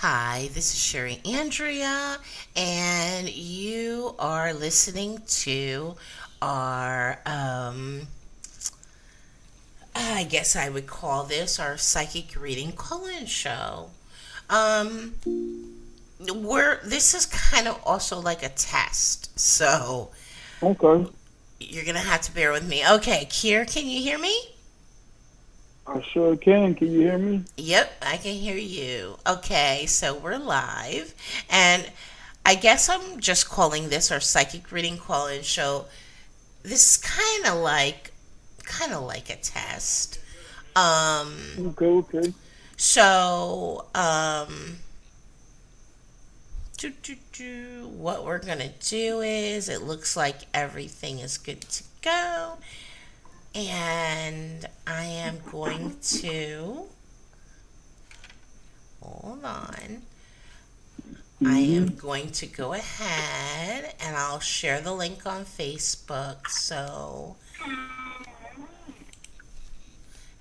Hi, this is Sherry Andrea, and you are listening to our, I guess I would call this our psychic reading call-in show. Um, this is kind of also like a test, so Okay, you're gonna have to bear with me. Okay, Kier, can you hear me? I sure can. Can you hear me? Yep, I can hear you. Okay, so we're live, and I guess I'm just calling this our psychic reading call-in show. This is kind of like a test. Um, Okay, okay. so what we're gonna do is it looks like everything is good to go, and I am going to hold on. I am Mm-hmm. going to go ahead and I'll share the link on Facebook so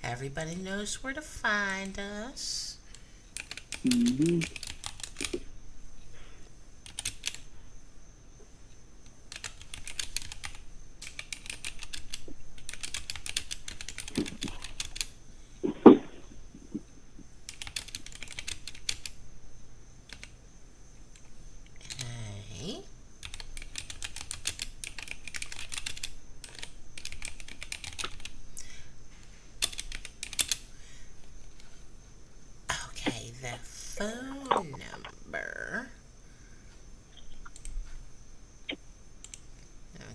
everybody knows where to find us. Mm-hmm. Okay. Okay, the phone number.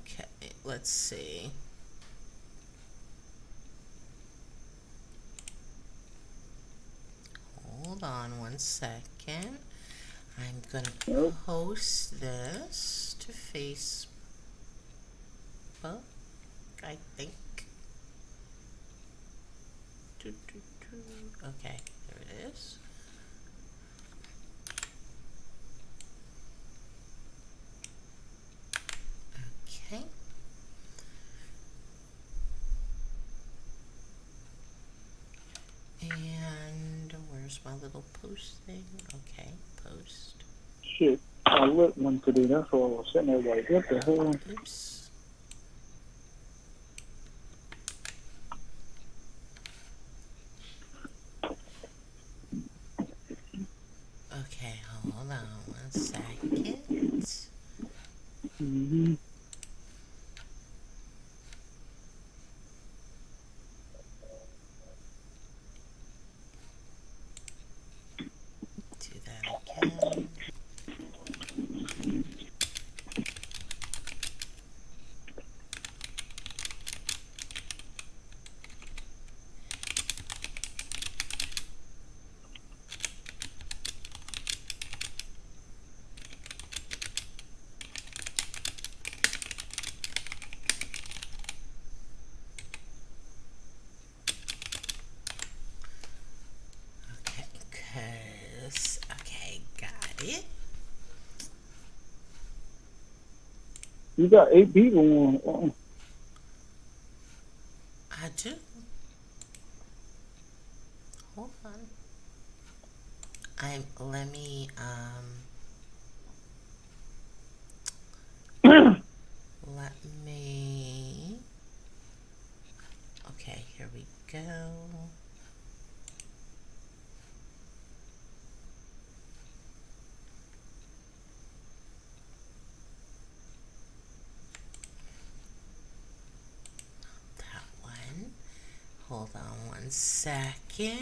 Okay, let's see. Hold on one second. I'm going to Yep. post this to Facebook, I think. Okay, there it is. Okay. And where's my little post thing? Okay, post. Shit. I lit one today. That's why I was sitting there like, what the hell? Oops. Okay, hold on one second. Mm-hmm. Do that again. Okay, okay, got it. You got 8 people on. I do. Hold on. Let me, let me, okay, here we go. That one. Hold on one second.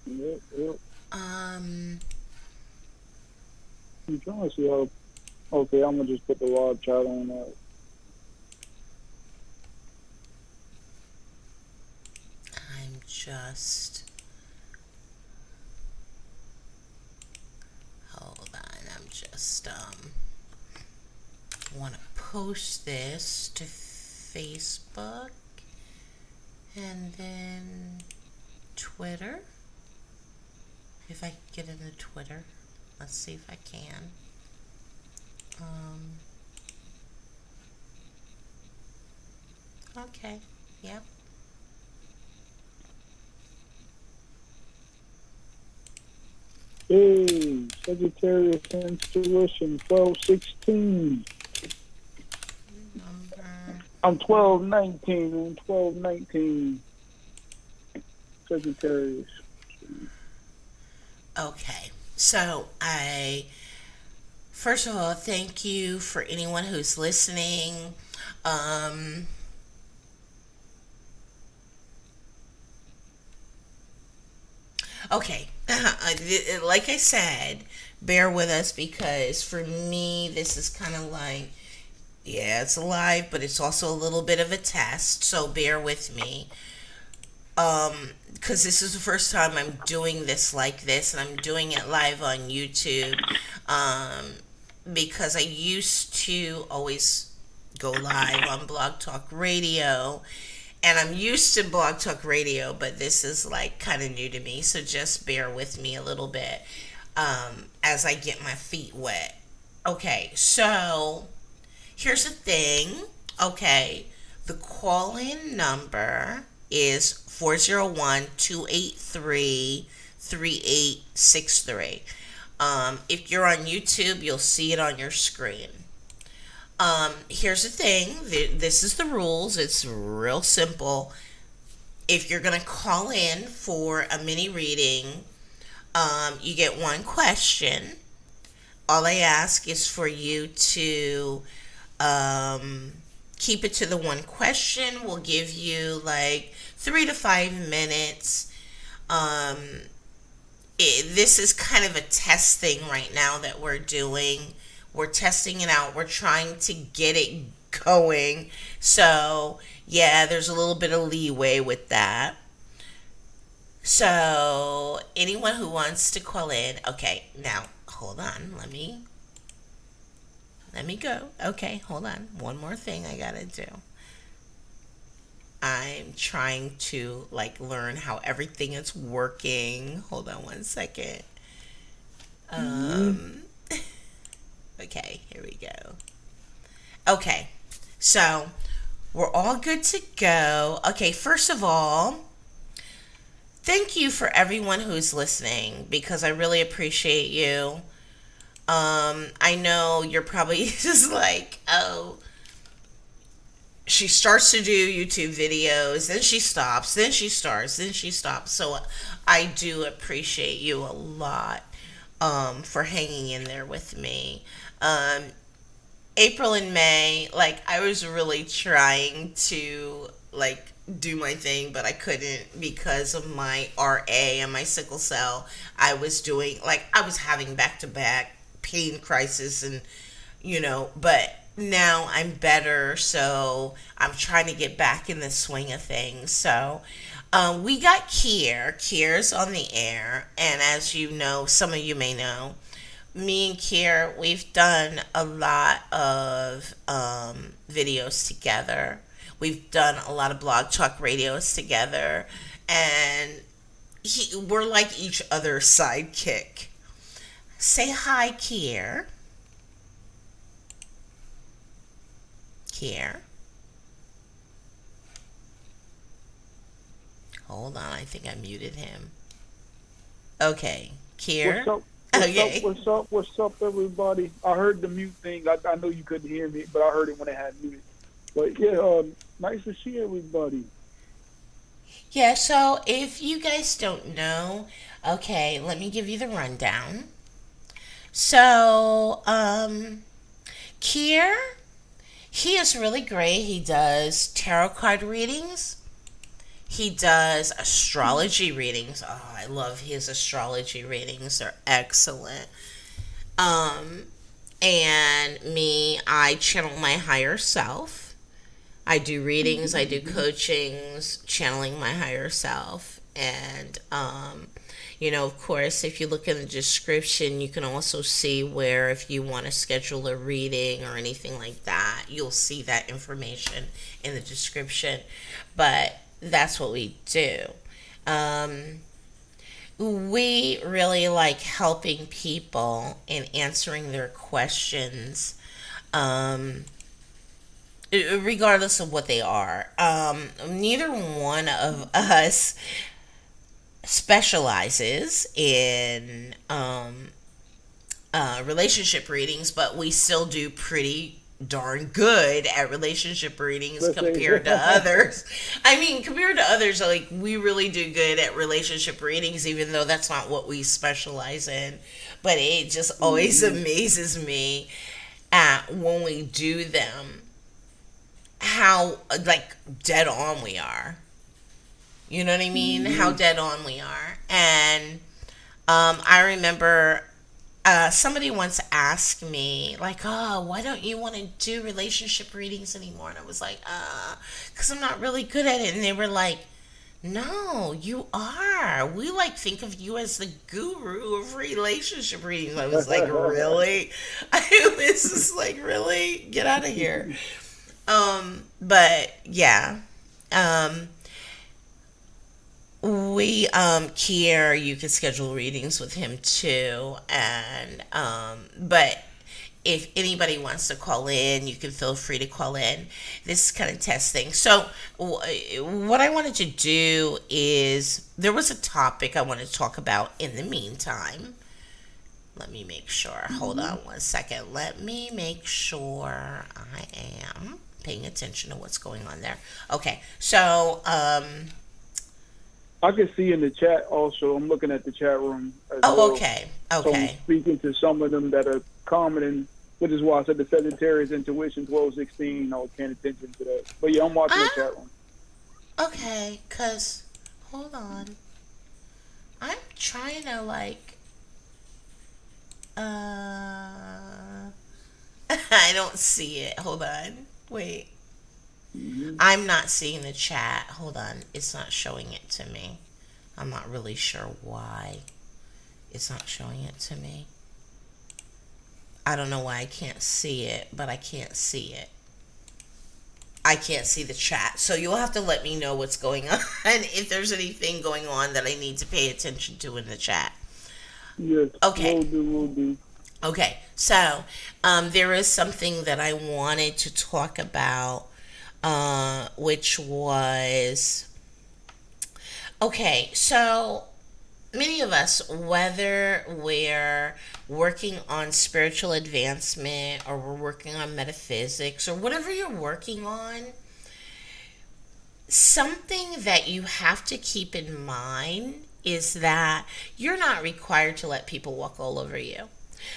Yep, yep. Um, I'm trying to see how. Okay, I'm gonna just put the live chat on that. I'm just, hold on, I'm just, want to post this to Facebook and then Twitter. If I can get into Twitter, let's see if I can. Um, okay, yep. Hey, Sagittarius intuition 1216. Number. I'm 1219. I'm 1219. Sagittarius. Okay. So I first of all thank you for anyone who's listening. Um okay. Like I said, bear with us because for me this is kind of like, yeah, it's live, but it's also a little bit of a test, so bear with me. Because this is the first time I'm doing this like this, and I'm doing it live on YouTube. Um, because I used to always go live on Blog Talk Radio, and I'm used to Blog Talk Radio, but this is like kind of new to me, so just bear with me a little bit as I get my feet wet. Okay, so here's the thing. Okay, the call in number is 401 283 3863. If you're on YouTube, you'll see it on your screen. Here's the thing, this is the rules. It's real simple. If you're going to call in for a mini reading, you get one question. All I ask is for you to um, keep it to the one question. We'll give you like 3 to 5 minutes. Um, this is kind of a test thing right now that we're doing. We're testing it out. We're trying to get it going. So, yeah, there's a little bit of leeway with that. So, anyone who wants to call in, okay, now hold on. Let me go. Okay, hold on. One more thing I got to do. I'm trying to like learn how everything is working. Hold on one second. Um okay, here we go. Okay. So, we're all good to go. Okay, first of all, thank you for everyone who's listening because I really appreciate you. I know you're probably just like, oh, she starts to do YouTube videos, then she stops, then she starts, then she stops. So I do appreciate you a lot for hanging in there with me. Um, April and May, like I was really trying to like do my thing, but I couldn't because of my RA and my sickle cell. I was having back to back pain crisis and but now I'm better, so I'm trying to get back in the swing of things. So, we got Kier. Kier's on the air, and as you know, some of you may know, me and Kier, we've done a lot of videos together. We've done a lot of blog talk radios together, and we're like each other's sidekick. Say hi, Kier. Kier. Hold on, I think I muted him. Okay, Kier. What's up? Okay. What's up, everybody? I heard the mute thing. I know you couldn't hear me, but I heard it when it had muted. But yeah, nice to see everybody. Yeah, so if you guys don't know, okay, let me give you the rundown. So, Kier, he is really great. He does tarot card readings. He does astrology readings. Oh, I love his astrology readings. They're excellent. Um, and me, I channel my higher self. I do readings, I do coachings, channeling my higher self. And, of course, if you look in the description, you can also see where if you want to schedule a reading or anything like that, you'll see that information in the description. But that's what we do. We really like helping people and answering their questions, regardless of what they are. Neither one of us specializes in relationship readings, but we still do pretty darn good at relationship readings Let's say, compared to others. I mean, compared to others, like we really do good at relationship readings, even though that's not what we specialize in. But it just always hmm amazes me at when we do them how like dead on we are. You know what I mean? How hmm dead on we are. And I remember somebody once asked me, like, oh, why don't you want to do relationship readings anymore? And I was like, because I'm not really good at it. And they were like, no, you are. We like think of you as the guru of relationship readings. I was like, really? I was just like, really? Get out of here. But yeah. Um, we Kier, you can schedule readings with him too, and but if anybody wants to call in, you can feel free to call in. This is kind of testing. So what I wanted to do is there was a topic I wanted to talk about in the meantime. Let me make sure. Hold hmm on one second. Let me make sure I am paying attention to what's going on there. Okay, so I can see in the chat also. I'm looking at the chat room as oh, well. okay, So I'm okay. speaking to some of them that are common, and which is why I said the Sagittarius intuition 1216. I was paying attention to that. But yeah, I'm watching the Ah, chat room. okay, cause hold on, I'm trying to like, I don't see it. Hold on, wait, hmm I'm not seeing the chat. Hold on, it's not showing it to me. I'm not really sure why it's not showing it to me. I don't know why I can't see it, but I can't see it. I can't see the chat. So you'll have to let me know what's going on if there's anything going on that I need to pay attention to in the chat. Yes, Okay. will do, will do. Okay. So there is something that I wanted to talk about, which was okay. So many of us, whether we're working on spiritual advancement or we're working on metaphysics or whatever you're working on, something that you have to keep in mind is that you're not required to let people walk all over you.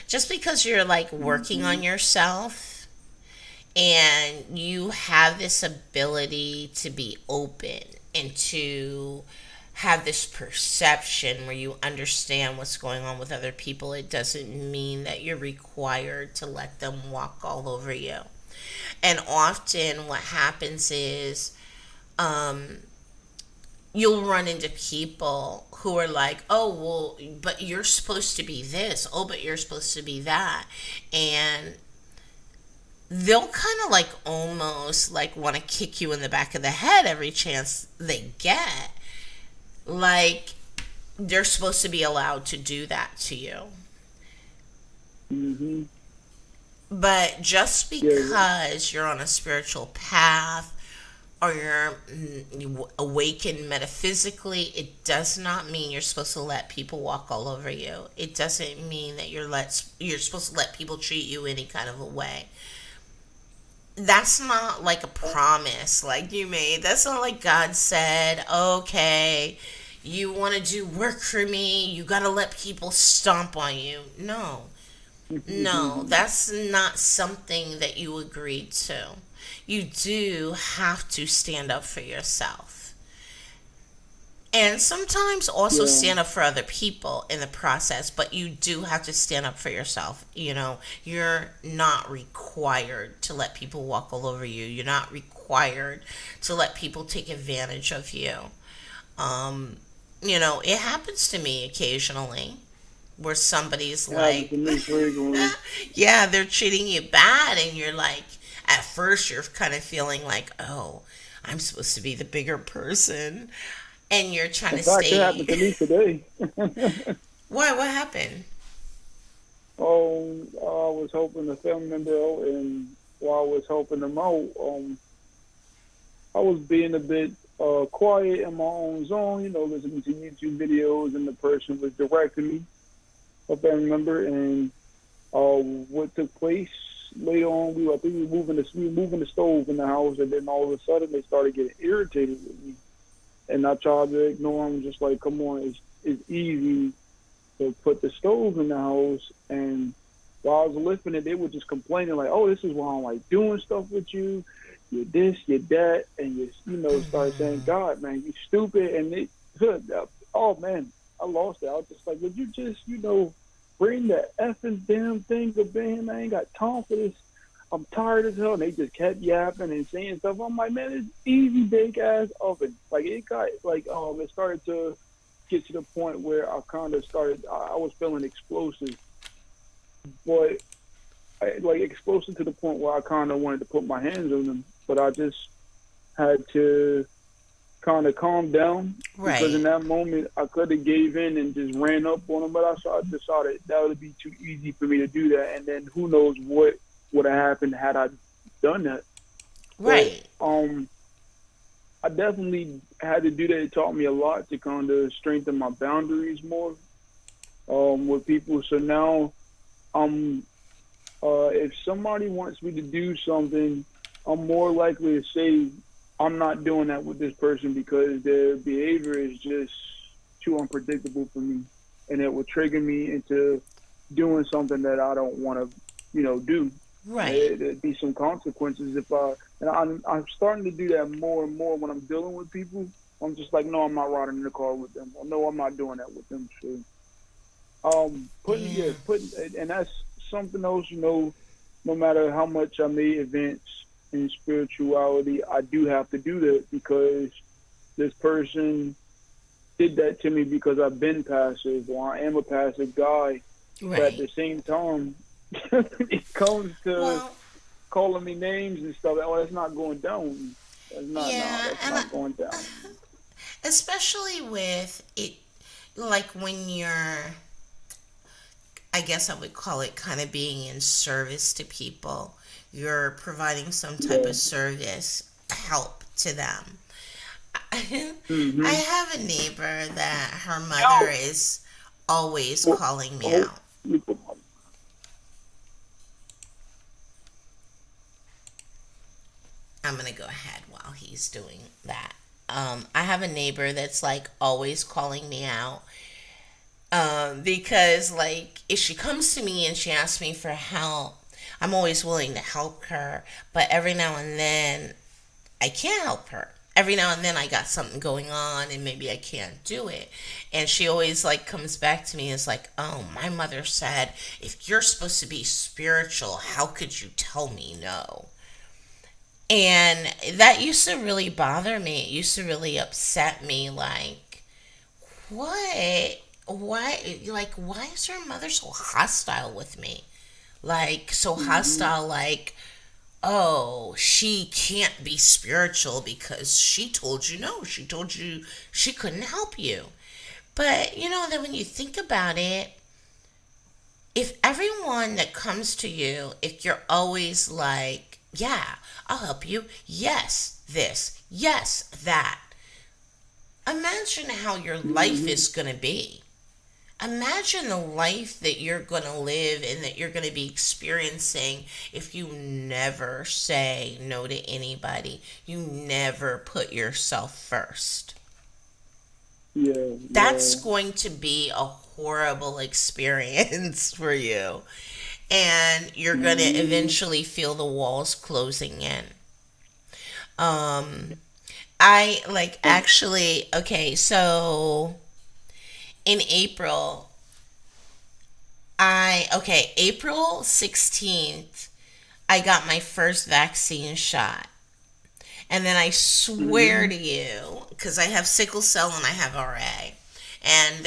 Just because you're like working hmm on yourself and you have this ability to be open and to have this perception where you understand what's going on with other people, it doesn't mean that you're required to let them walk all over you. And often what happens is um, you'll run into people who are like, oh, well, but you're supposed to be this. Oh, but you're supposed to be that. And they'll kind of like almost like want to kick you in the back of the head every chance they get. Like they're supposed to be allowed to do that to you. hmm But just Yeah, because you're on a spiritual path or you're awakened metaphysically, it does not mean you're supposed to let people walk all over you. It doesn't mean that you're supposed to let people treat you any kind of a way. That's not like a promise like you made. That's not like God said, okay, you want to do work for me, you got to let people stomp on you. No. No, that's not something that you agreed to. You do have to stand up for yourself. And sometimes also yeah, stand up for other people in the process, but you do have to stand up for yourself. You know, you're not required to let people walk all over you. You're not required to let people take advantage of you. Um, it happens to me occasionally where somebody's it happens like, to me frequently. yeah, they're treating you bad, and you're like, at first, you're kind of feeling like, oh, I'm supposed to be the bigger person, and you're trying In to fact, it stay. happened to me today. What happened? I was helping a family member out, and while I was helping them out, I was being a bit quiet in my own zone, listening to YouTube videos, and the person was directing me, if I remember. And what took place later on, I think we were moving the stove in the house, and then all of a sudden they started getting irritated with me. And I tried to ignore them, just like, come on, it's easy to put the stove in the house. And while I was lifting it, they were just complaining like, "Oh, this is why I don't like doing stuff with you. You're this, you're that," and started saying, "God, man, you stupid." And oh man, I lost it. I was just like, "Would you just, bring the effing damn thing to bed? I ain't got time for this. I'm tired as hell." And they just kept yapping and saying stuff. I'm like, man, it's easy bake ass oven. Like it got like it started to get to the point where I kind of started. I was feeling explosive, but like explosive to the point where I kind of wanted to put my hands on them. But I just had to kind of calm down, because in that moment I could have gave in and just ran up on them. But I decided that would be too easy for me to do that, and then who knows what would have happened had I done that. Right. But, I definitely had to do that. It taught me a lot to kind of strengthen my boundaries more with people. So now, if somebody wants me to do something, I'm more likely to say I'm not doing that with this person, because their behavior is just too unpredictable for me, and it will trigger me into doing something that I don't want to, do. Right. There'd be some consequences and I'm starting to do that more and more when I'm dealing with people. I'm just like, no, I'm not riding in the car with them. Or no, I'm not doing that with them. So, and that's something else, no matter how much I may advance in spirituality, I do have to do that, because this person did that to me because I've been passive, or I am a passive guy. Right. But at the same time, it comes to calling me names and stuff. Oh, that's not going down. That's not going down. Especially with it, like when you're, I guess I would call it kind of being in service to people. You're providing some type of service, help to them. I have a neighbor that her mother is always calling me out. I'm going to go ahead while he's doing that. I have a neighbor that's like always calling me out. Because like if she comes to me and she asks me for help, I'm always willing to help her. But every now and then I can't help her. Every now and then I got something going on and maybe I can't do it. And she always like comes back to me and is like, "Oh, my mother said, if you're supposed to be spiritual, how could you tell me no?" And that used to really bother me. It used to really upset me. Like, what? Why is her mother so hostile with me? Like, so hostile, like, oh, she can't be spiritual because she told you no. She told you she couldn't help you. But, then when you think about it, if everyone that comes to you, if you're always like, yeah, I'll help you, yes, this, yes, that, imagine how your life is going to be. Imagine the life that you're going to live and that you're going to be experiencing if you never say no to anybody. You never put yourself first. Yeah. That's going to be a horrible experience for you. And you're going to eventually feel the walls closing in. I like actually, okay, so in April, April 16th, I got my first vaccine shot. And then I swear to you, because I have sickle cell and I have RA, and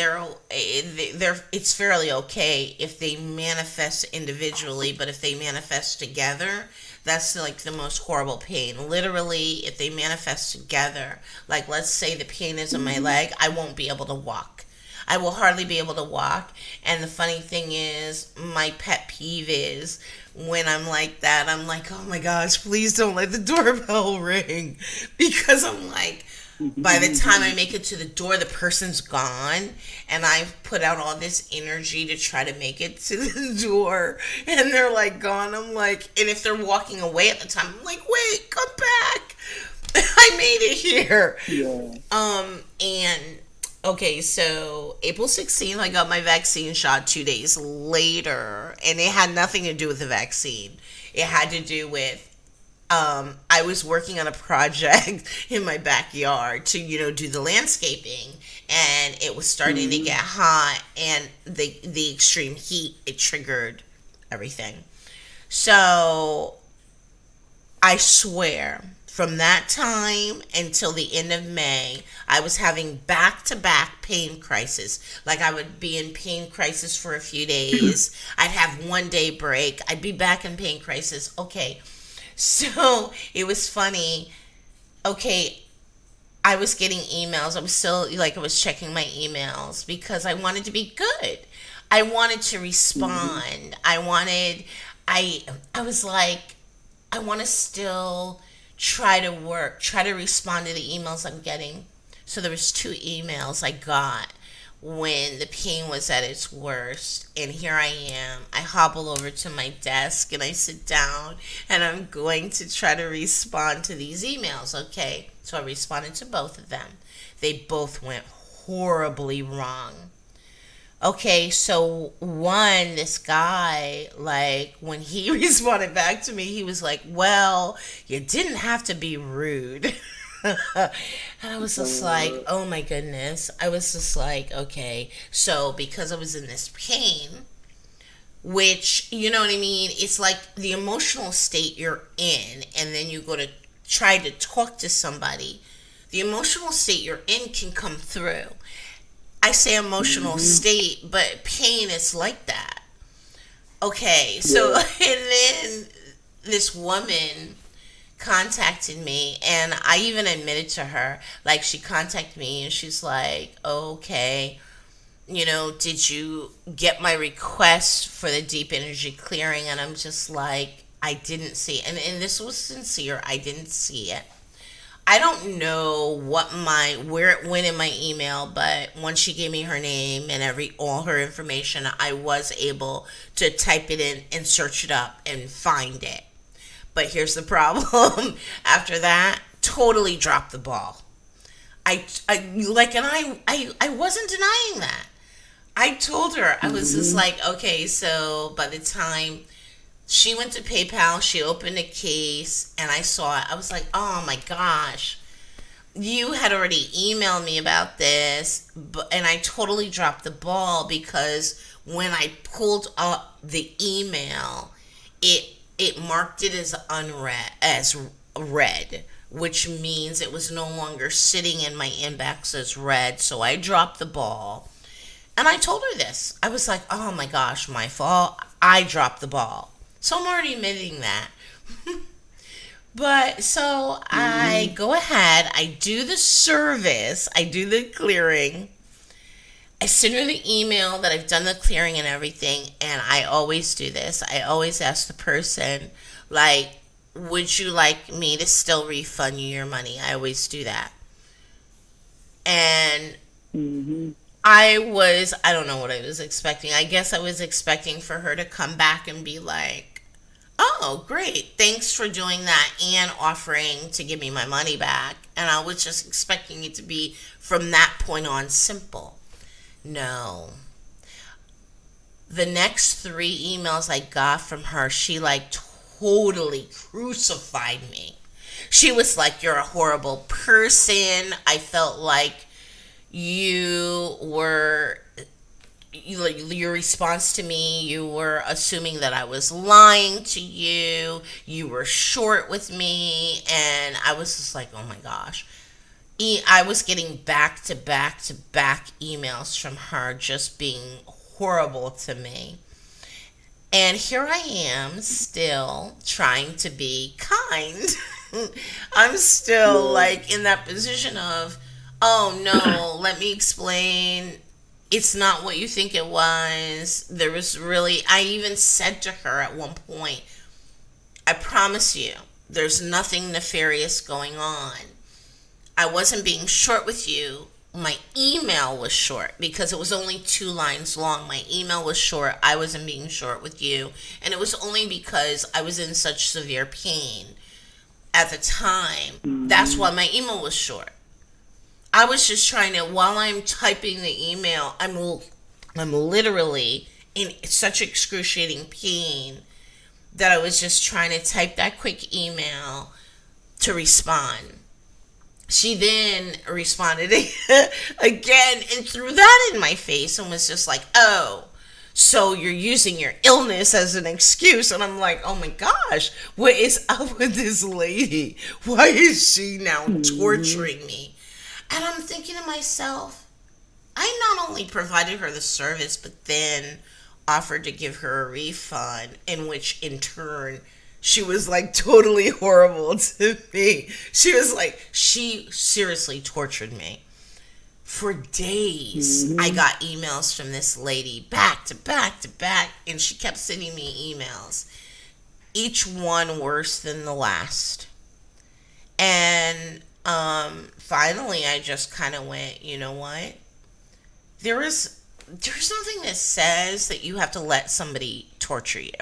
it's fairly okay if they manifest individually, but if they manifest together, that's like the most horrible pain. Literally, if they manifest together, like let's say the pain is in my leg, I won't be able to walk. I will hardly be able to walk. And the funny thing is, my pet peeve is when I'm like that, I'm like, oh my gosh, please don't let the doorbell ring. Because I'm like, by the time I make it to the door, the person's gone, and I've put out all this energy to try to make it to the door, and they're like gone. I'm like, and if they're walking away at the time, I'm like, wait, come back. I made it here. Yeah. And okay, so April 16th, I got my vaccine shot 2 days later, and it had nothing to do with the vaccine. It had to do with I was working on a project in my backyard to, do the landscaping, and it was starting to get hot, and the extreme heat, it triggered everything. So I swear, from that time until the end of May, I was having back to back pain crisis. Like, I would be in pain crisis for a few days. I'd have 1 day break. I'd be back in pain crisis. Okay. So it was funny. Okay. I was getting emails. I was still, like, I was checking my emails because I wanted to be good. I wanted to respond. I was like, I want to still try to respond to the emails I'm getting. So there was 2 emails I got when the pain was at its worst, and here I am. I hobble over to my desk and I sit down, and I'm going to try to respond to these emails. Okay, so I responded to both of them. They both went horribly wrong. Okay, so one, this guy, like, when he responded back to me, he was like, well, you didn't have to be rude. And I was just like, oh my goodness. I was just like, okay, so because I was in this pain, which, you know what I mean? It's like the emotional state you're in, and then you go to try to talk to somebody. The emotional state you're in can come through. I say emotional state, but pain is like that. Okay, so, and then this woman contacted me, and I even admitted to her, like, she contacted me and she's like, okay, did you get my request for the deep energy clearing? And I'm just like, I didn't see it. And this was sincere. I didn't see it. I don't know where it went in my email, but once she gave me her name and all her information, I was able to type it in and search it up and find it. But here's the problem. After that, totally dropped the ball. I wasn't denying that. I told her, I was just like, okay, so by the time she went to PayPal, she opened a case, and I saw it. I was like, oh my gosh, you had already emailed me about this, and I totally dropped the ball because when I pulled up the email, it marked it as read, which means it was no longer sitting in my inbox as read. So I dropped the ball, and I told her this. I was like, oh my gosh, my fault. I dropped the ball. So I'm already admitting that. But so I go ahead, I do the service, I do the clearing. I send her the email that I've done the clearing and everything, and I always do this. I always ask the person, like, would you like me to still refund you your money? I always do that. And I don't know what I was expecting. I guess I was expecting for her to come back and be like, oh, great, thanks for doing that and offering to give me my money back. And I was just expecting it to be from that point on simple. No. The next 3 emails I got from her, she like totally crucified me. She was like, you're a horrible person. I felt like your response to me, you were assuming that I was lying to you. You were short with me. And I was just like, oh my gosh. I was getting back to back to back emails from her just being horrible to me. And here I am still trying to be kind. I'm still like in that position of, oh no, let me explain It's not what you think it was. There was really, I even said to her at one point, I promise you, there's nothing nefarious going on. I wasn't being short with you. My email was short because it was only 2 lines long. My email was short. I wasn't being short with you. And it was only because I was in such severe pain at the time. That's Mm-hmm. why my email was short. I was just trying to, while I'm typing the email, I'm literally in such excruciating pain that I was just trying to type that quick email to respond. She then responded again and threw that in my face and was just like, oh, so you're using your illness as an excuse. And I'm like, oh my gosh, what is up with this lady? Why is she now Mm-hmm. torturing me? And I'm thinking to myself, I not only provided her the service, but then offered to give her a refund, in which in turn she was like totally horrible to me. She was like, she seriously tortured me. For days, I Mm-hmm. got emails from this lady back to back to back, and she kept sending me emails, each one worse than the last. And finally, I just kind of went, you know what? There is there's nothing that says that you have to let somebody torture you.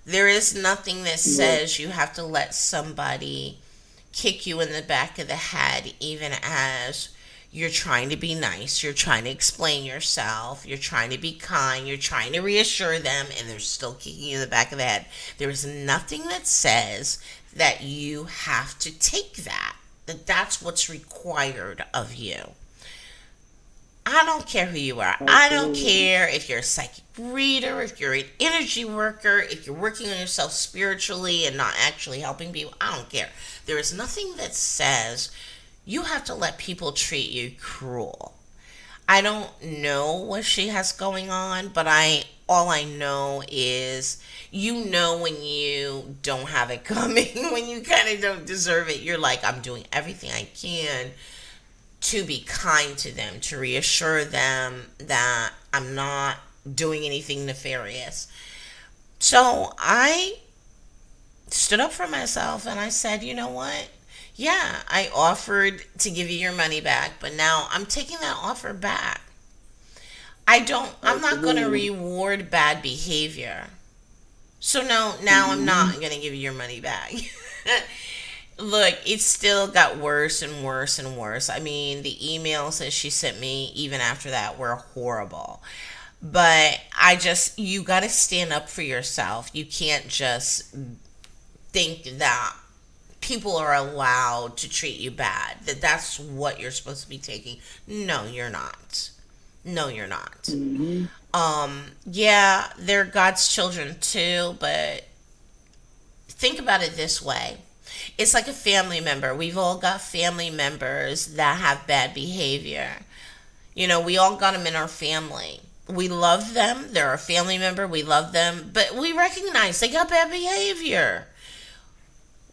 There is nothing that Right. says you have to let somebody kick you in the back of the head, even as you're trying to be nice, you're trying to explain yourself, you're trying to be kind, you're trying to reassure them, and they're still kicking you in the back of the head. There is nothing that says that you have to take that, that that's what's required of you. I don't care who you are. I don't Absolutely. care if you're a psychic reader, if you're an energy worker, if you're working on yourself spiritually and not actually helping people. I don't care. There is nothing that says you have to let people treat you cruel. I don't know what she has going on, but I all I know is you know when you don't have it coming, when you kind of don't deserve it. You're like, I'm doing everything I can to be kind to them, to reassure them that I'm not doing anything nefarious. So I stood up for myself and I said, you know what? Yeah, I offered to give you your money back, but now I'm taking that offer back. I'm not going to Absolutely. reward bad behavior. So no, now I'm Mm-hmm. not going to give you your money back. Look, it still got worse and worse and worse. I mean, the emails that she sent me, even after that, were horrible. But you got to stand up for yourself. You can't just think that people are allowed to treat you bad, that that's what you're supposed to be taking. No, you're not. No, you're not. Mm-hmm. Yeah, they're God's children too, but think about it this way. It's like a family member. We've all got family members that have bad behavior. You know, we all got them in our family. We love them. They're our family member. We love them. But we recognize they got bad behavior.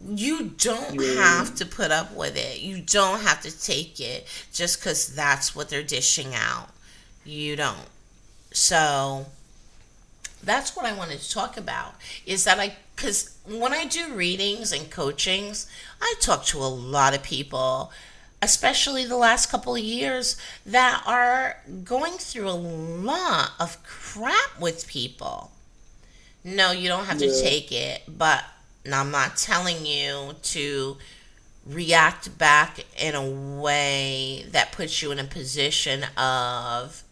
You don't Yeah. have to put up with it. You don't have to take it just because that's what they're dishing out. You don't. So that's what I wanted to talk about is that because when I do readings and coachings, I talk to a lot of people, especially the last couple of years, that are going through a lot of crap with people. No, you don't have to Yeah. take it, but I'm not telling you to react back in a way that puts you in a position of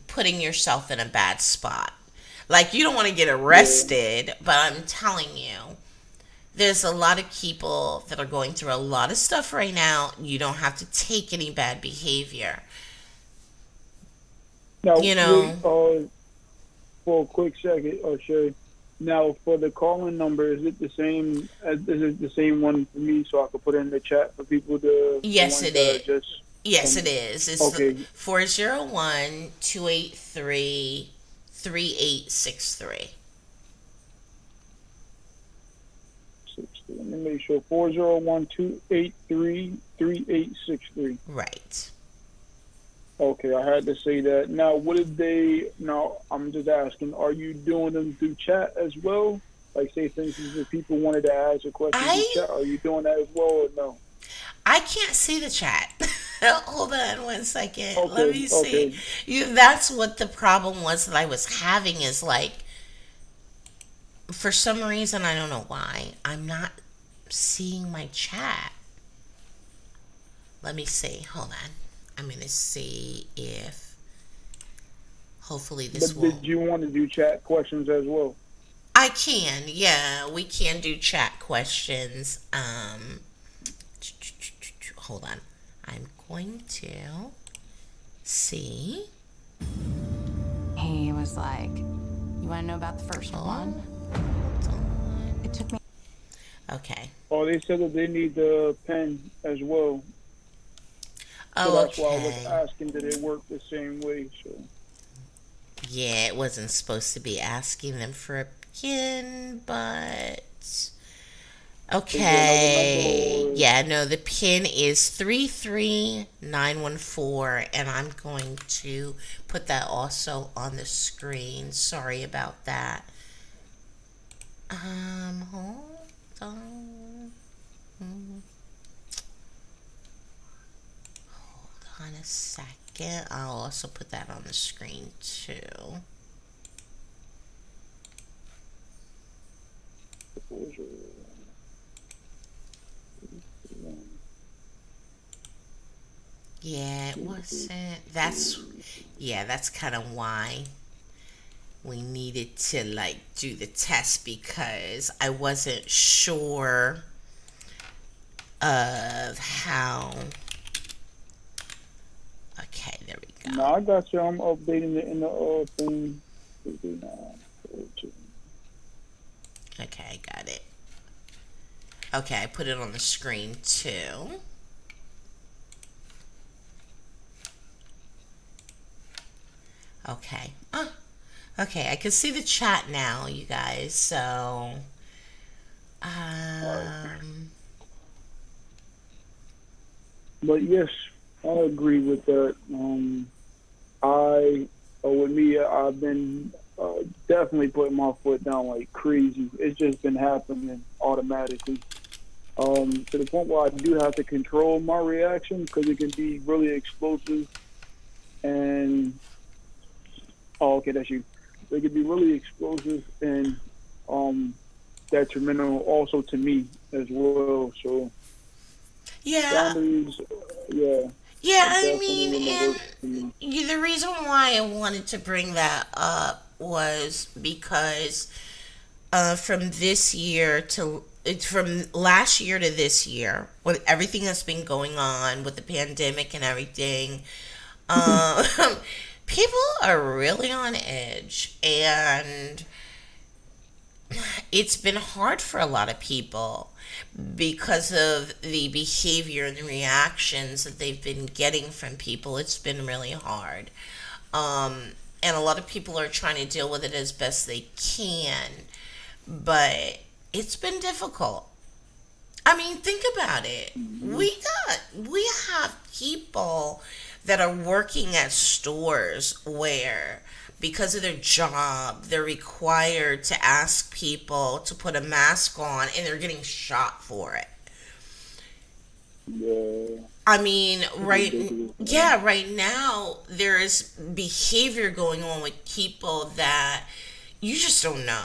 putting yourself in a bad spot. Like, you don't want to get Yeah. arrested, but I'm telling you, there's a lot of people that are going through a lot of stuff right now. You don't have to take any bad behavior. Now, You wait, know, for a quick second, Sherry. Now, for the calling number, is it the same? Is it the same one for me, so I could put it in the chat for people to the yes, ones it that are is. just Yes, it coming? is. It's the Okay. 401-283-3863. 60. Let me make sure. 401-283-3863. Right. Okay, I had to say that. Now, what did they? Now, I'm just asking. Are you doing them through chat as well? Like, say, for instance, if people wanted to ask a question through I chat, are you doing that as well or no? I can't see the chat. Hold on one second. Let Okay, me see. okay. That's what the problem was that I was having is like for some reason I don't know why I'm not seeing my chat. Let me see. Hold on. I'm gonna see if hopefully this But will. did you want to do chat questions as well? I can. Yeah, we can do chat questions. Hold on. I'm going to see. He was like, "You want to know about the first Hold one? on. It took me." Okay. Oh, they said that they need the pen as well. So Oh, that's why I was okay. asking, did it work the same way? So, Yeah, it wasn't supposed to be asking them for a pin, but is there another number okay. or? Yeah, no, the pin is 33914, and I'm going to put that also on the screen. Sorry about that. Hold on. Hold on a second. I'll also put that on the screen too. Yeah, it wasn't. Yeah, that's kind of why we needed to like do the test because I wasn't sure of how. Okay, there we No, go. I got you. I'm updating it in the thing. 59, 14. Okay, I got it. Okay, I put it on the screen too. Okay. Okay, I can see the chat now, you guys. So, All right. um, But yes, I agree with that. I, with me, I've been definitely putting my foot down like crazy. It's just been happening automatically. To the point where I do have to control my reaction because it can be really explosive and oh, okay, that's you. They can be really explosive and um, detrimental also to me as well. So yeah, boundaries, yeah, yeah. are I definitely mean, in the and works for me. the reason why I wanted to bring that up was because from this year to it's from last year to this year, with everything that's been going on with the pandemic and everything, um, people are really on edge, and it's been hard for a lot of people because of the behavior and the reactions that they've been getting from people. It's been really hard. Um, and a lot of people are trying to deal with it as best they can, but it's been difficult. I mean, think about it. Mhm. We have people that are working at stores where because of their job, they're required to ask people to put a mask on and they're getting shot for it. Yeah, I mean, it's right ridiculous, man. yeah, right now there's behavior going on with people that you just don't know.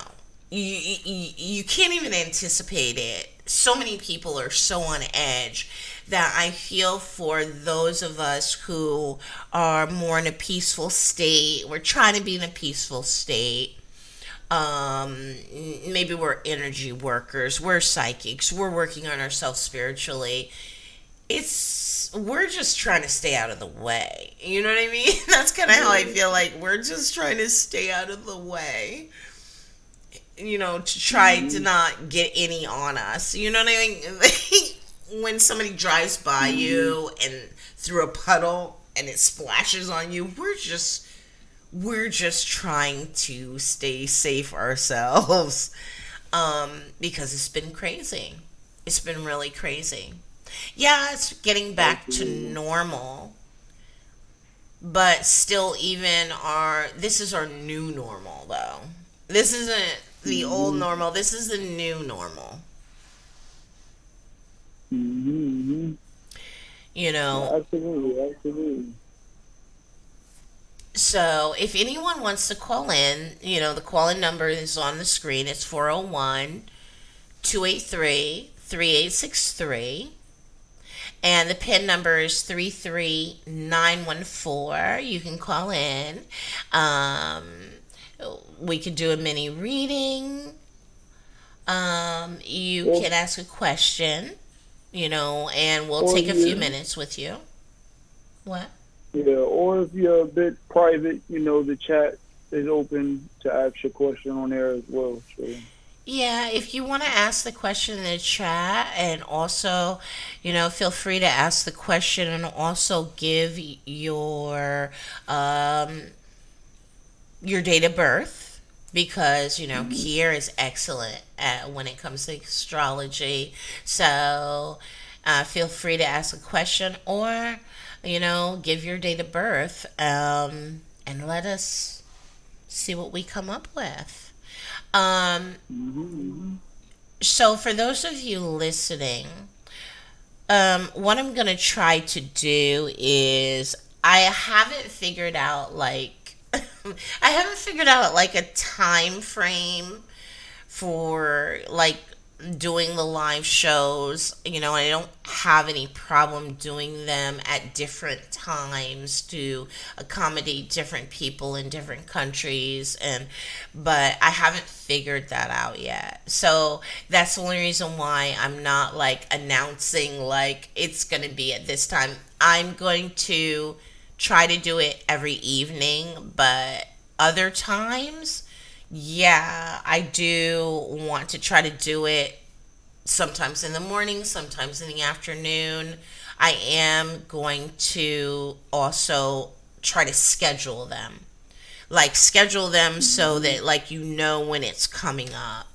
You can't even anticipate it. So many people are so on edge that I feel for those of us who are more in a peaceful state. We're trying to be in a peaceful state. Maybe we're energy workers, we're psychics, we're working on ourselves spiritually. We're just trying to stay out of the way. You know what I mean? That's kind of how I Yeah, feel like we're just trying to stay out of the way, to try to hmm not get any on us. You know what I mean? When somebody drives by hmm you and through a puddle and it splashes on you, we're just trying to stay safe ourselves. Because it's been crazy. It's been really crazy. Yeah, it's getting back to absolutely. normal. but still, even our this is our new normal though. This isn't the old Mm-hmm. normal. This is the new normal. Mm-hmm. You know, Absolutely, absolutely. so if anyone wants to call in, the call in number is on the screen. It's 401 283 3863. And the PIN number is 33914. You can call in. Um, we could do a mini reading. You Or, can ask a question, and we'll or if take a few you, minutes with you. What? yeah, or if you're a bit private, the chat is open to ask your question on there as well. So, Yeah, if you want to ask the question in the chat, and also, feel free to ask the question and also give um, your date of birth, because mhm. Kier is excellent at when it comes to astrology. So feel free to ask a question, or give your date of birth, and let us see what we come up with. um, Mhm. so for those of you listening, what I'm gonna try to do is, I haven't figured out like I haven't figured out like a time frame for like doing the live shows. I don't have any problem doing them at different times to accommodate different people in different countries, and but I haven't figured that out yet. So that's the only reason why I'm not like announcing like it's going to be at this time. I'm going to try to do it every evening, but other times, yeah, I do want to try to do it sometimes in the morning, sometimes in the afternoon. I am going to also try to schedule them. Like schedule them so Mhm. that like when it's coming up.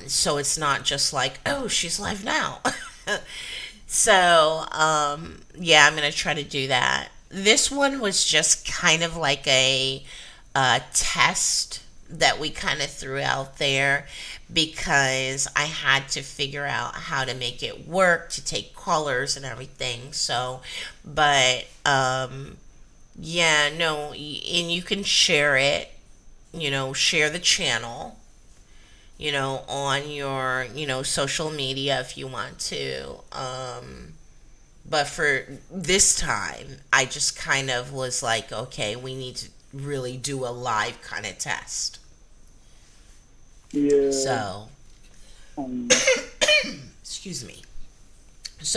So it's not just like, oh, she's live now. So, yeah, I'm gonna try to do that. This one was just kind of like a test that we kind of threw out there, because I had to figure out how to make it work to take callers and everything. So, but yeah, no, and you can share it. Share the channel, on your, social media if you want to. But for this time, I just kind of was like, okay, we need to really do a live kind of test. Yeah, So, um, excuse me.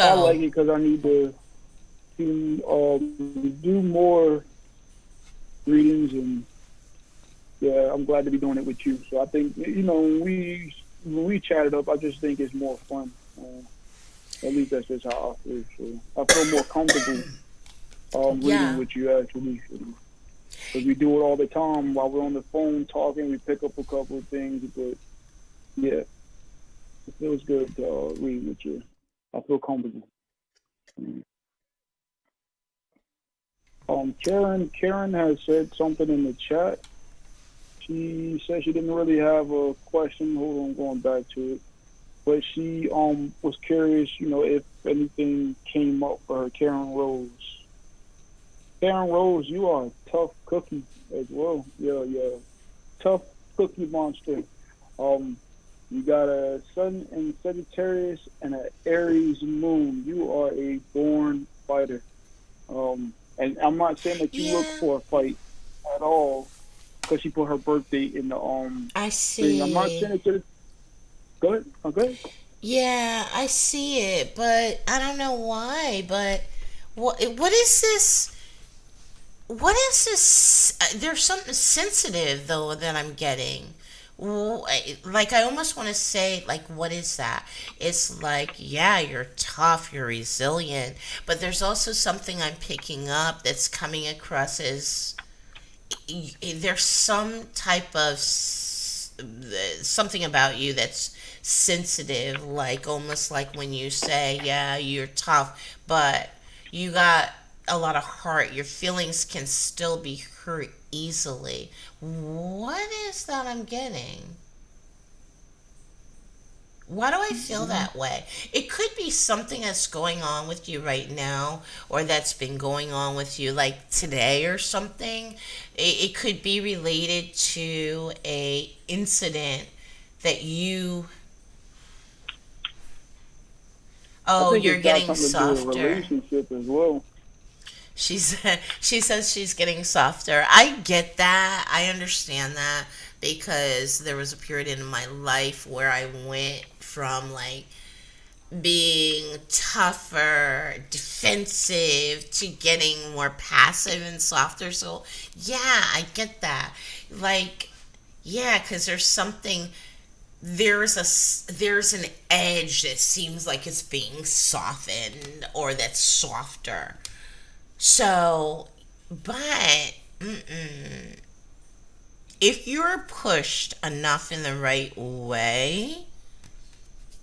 I like So, it because I need to do more readings, and yeah, I'm glad to be doing it with you. So I think when we chat it up, I just think it's more fun. At least that's just how I feel. So I feel more comfortable reading yeah, with you actually. Because we do it all the time while we're on the phone talking. We pick up a couple of things, but yeah, it feels good to read with you. I feel comfortable. Mm. Karen has said something in the chat. She said she didn't really have a question. Hold on, going back to it. But she was curious, if anything came up for her. Karen Rose. Karen Rose, you are a tough cookie as well. Yeah, tough cookie monster. Um, you got a Sun in Sagittarius and an Aries moon. You are a born fighter. And I'm not saying that you look yeah, for a fight at all because she put her birthday in the I thing. I'm not saying see. it to good. Okay. Yeah, I see it, but I don't know why. But what is this? What is this? There's something sensitive though that I'm getting. Like I almost want to say, like, what is that? It's like, yeah, you're tough, you're resilient, but there's also something I'm picking up that's coming across as there's some type of something about you that's sensitive, like almost like when you say, yeah, you're tough, but you got a lot of hurt. Your feelings can still be hurt easily. What is that I'm getting? Why do I feel Mhm. that way? It could be something that's going on with you right now, or that's been going on with you like today or something. It could be related to a incident that you. I Oh, think you're it's got getting something to do with a softer. relationship as well. She's she says she's getting softer. I get that. I understand that because there was a period in my life where I went from like being tougher, defensive to getting more passive and softer. So, yeah, I get that. Like, yeah, cuz there's an edge that seems like it's being softened or that's softer. So, but if you're pushed enough in the right way,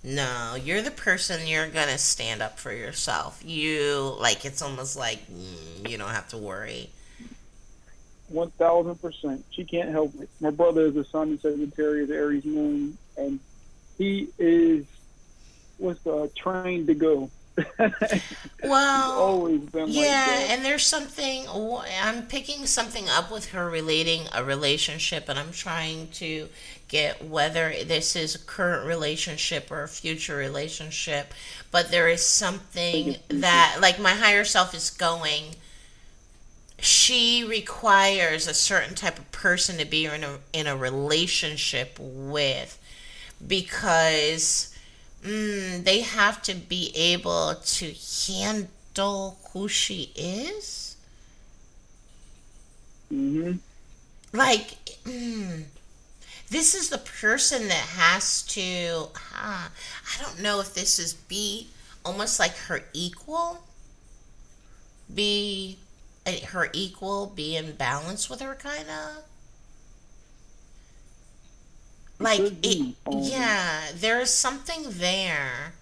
no, you're the person, you're gonna stand up for yourself. You, like, it's almost like you don't have to worry. 1000%. She can't help it. My brother is a Sun and Sagittarius Aries moon, and he is what's trained to go. He's Well, always been like yeah, that. and there's something, I'm picking something up with her relating a relationship, and I'm trying to get whether this is a current relationship or a future relationship. But there is I think something it's future. that, like, my higher self is going, she requires a certain type of person to be in a relationship with because they have to be able to handle who she is. Hmm. Like, this is the person that has to. I don't know if this is be almost like her equal, be her equal, be in balance with her, kind of. It Like could it, be. yeah. There is something there.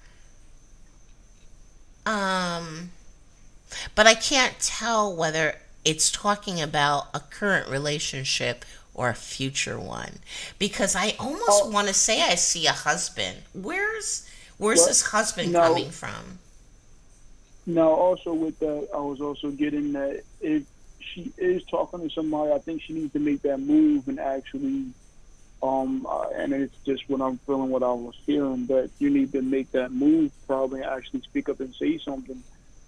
Um, but I can't tell whether it's talking about a current relationship or a future one because I almost Oh, want to say I see a husband. Where's but this husband now, coming from? now also with that, I was also getting that if she is talking to somebody, I think she needs to make that move and actually and it's just what I'm feeling, what I was feeling, that you need to make that move, probably actually speak up and say something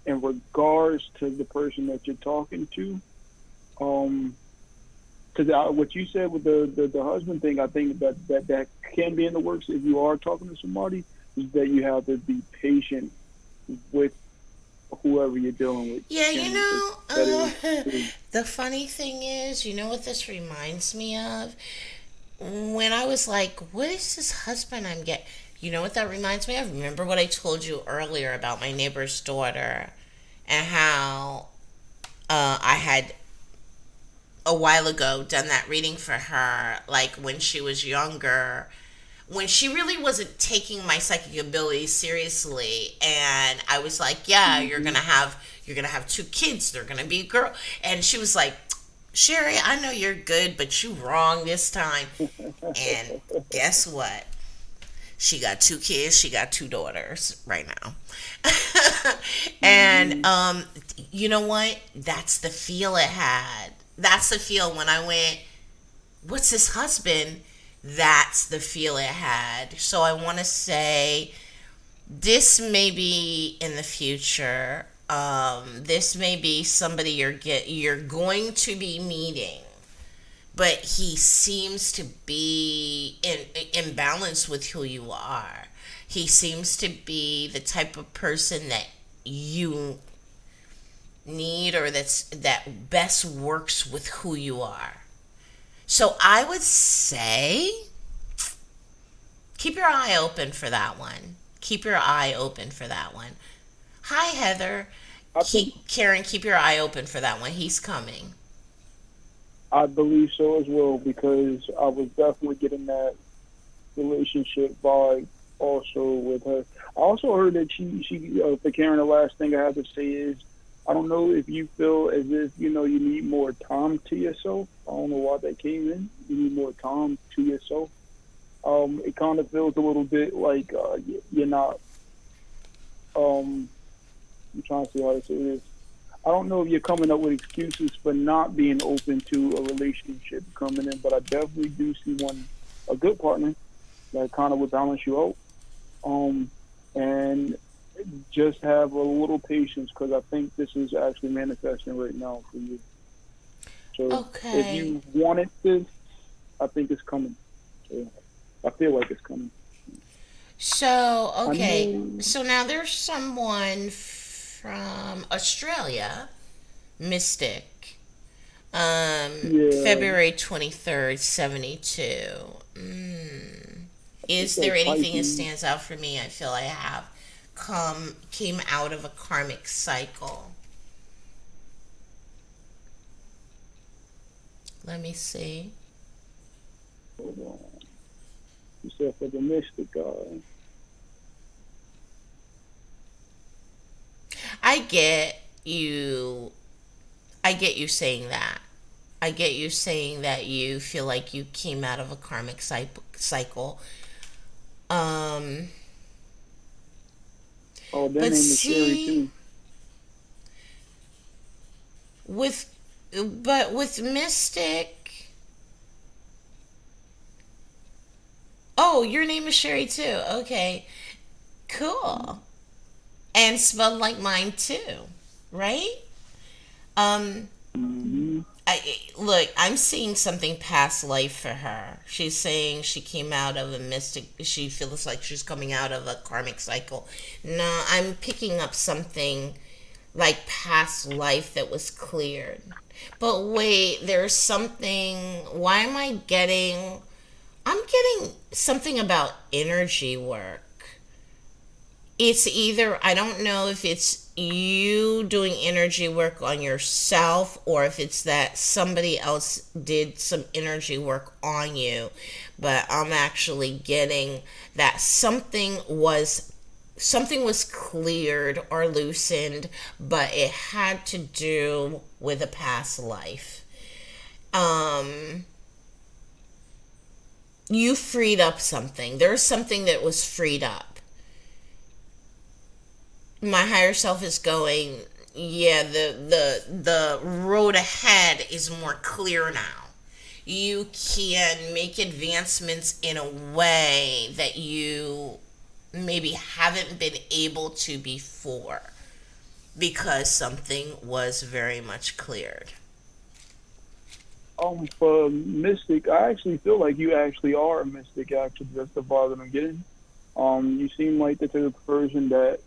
in regards to the person that you're talking to. Um, because what you said with the husband thing, I think that can be in the works if you are talking to somebody, is that you have to be patient with whoever you're dealing with. Yeah, And it's, that is, the funny thing is, you know what this reminds me of? When I was like, what is this husband I'm getting? You know what that reminds me of? Remember what I told you earlier about my neighbor's daughter and how I had a while ago done that reading for her, like when she was younger, when she really wasn't taking my psychic abilities seriously, and I was like, yeah, mm-hmm. you're gonna have two kids, they're gonna be a girl, and she was like, Sherry, I know you're good, but you wrong this time. And guess what? She got two kids. She got two daughters right now. And Mm-hmm. you know what? That's the feel it had. That's the feel when I went, what's this husband? That's the feel it had. So I want to say this may be in the future. This may be somebody you're going to be meeting, but he seems to be in balance with who you are. He seems to be the type of person that you need or that best works with who you are. So I would say keep your eye open for that one. Keep your eye open for that one. Hi Heather. I think Karen, keep your eye open for that one. He's coming. I believe so as well because I was definitely getting that relationship vibe also with her. I also heard that she for Karen, the last thing I have to say is I don't know if you feel as if you need more time to yourself. I don't know why that came in. You need more time to yourself. It kind of feels a little bit like you're not. Um, I'm trying to see how to say this. I don't know if you're coming up with excuses for not being open to a relationship coming in, but I definitely do see a good partner that kind of would balance you out. Um, and just have a little patience because I think this is actually manifesting right now for you. So if Okay. you wanted this, I think it's coming. So I feel like it's coming. So, I okay. know. So now there's someone from Australia, Mystic. Yeah, February 23rd, 72. I think Is there that's anything that Pisces. stands out for me? I feel I have came out of a karmic cycle. Let me see. Hold on. You said for the mystic guy. I get you. I get you saying that. I get you saying that you feel like you came out of a karmic cycle. Um, Oh, their but name is Sherry see, too. with with Mystic. Oh, your name is Sherry too. Okay, cool. And spelled like mine too, right? Um, Mm-hmm. look, I'm seeing something past life for her. She's saying she came out of a mystic. She feels like she's coming out of a karmic cycle. No, I'm picking up something like past life that was cleared. But wait, there's something. Why am I getting? I'm getting something about energy work. It's either, I don't know if it's you doing energy work on yourself or if it's that somebody else did some energy work on you, but I'm actually getting that something was cleared or loosened, but it had to do with a past life. um you freed up something. There's something that was freed up. My higher self is going, yeah, the road ahead is more clear now. You can make advancements in a way that you maybe haven't been able to before because something was very much cleared. For mystic, I actually feel like you actually are a mystic. Actually, that's the vibe that I'm getting. You seem like the type of person that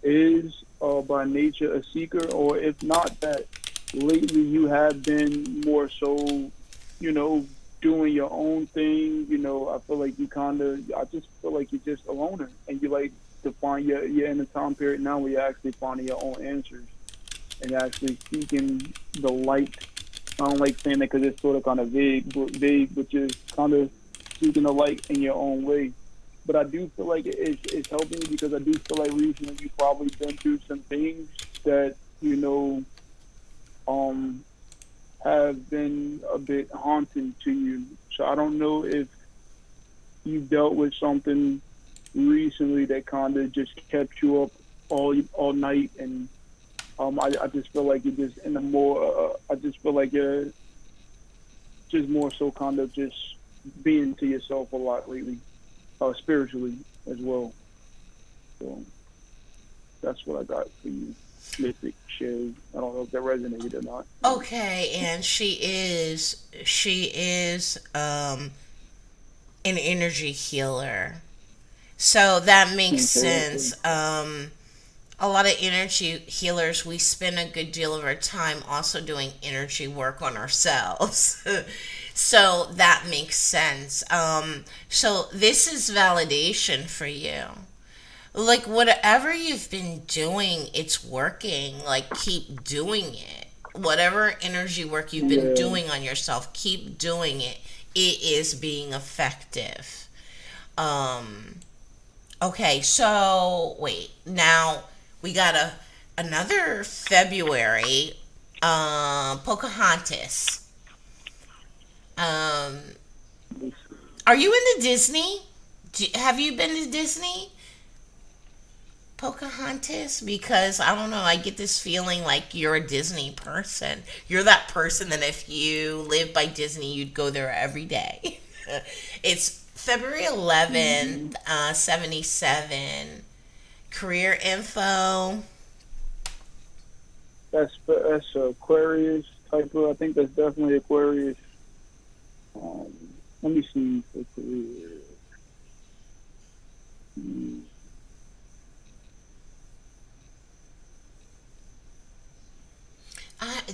is by nature a seeker, or if not that, lately you have been more so, you know, doing your own thing. I feel like I just feel like you're just a loner, and you like to find you're in a time period now where you're actually finding your own answers and you're actually seeking the light. I don't like saying that because it's sort of kind of vague, but just kind of seeking the light in your own way. But I do feel like it's helping you because I do feel like recently you've probably been through some things that um have been a bit haunting to you. So I don't know if you dealt with something recently that kind of just kept you up all night, and I just feel like you're just in a more. I just feel like you're just more so kind of just being to yourself a lot lately, spiritually as well. So that's what I got for you, Mystic Sherry. I don't know if that resonated or not. Okay, and she is an energy healer. So that makes Okay, okay. sense. A lot of energy healers, we spend a good deal of our time also doing energy work on ourselves. So that makes sense. So this is validation for you. Like whatever you've been doing, it's working. Like keep doing it. Whatever energy work you've been Yeah. doing on yourself, keep doing it. It is being effective. Um, Okay, so wait. Now we got another February, Pocahontas. Um, are you into Disney? Have you been to Disney? Pocahontas? Because I don't know, I get this feeling like you're a Disney person. You're that person that if you live by Disney, you'd go there every day. It's February 11th, 77. Career info. That's Aquarius type of. I think that's definitely Aquarius. Um, Let me see for career. Hmm.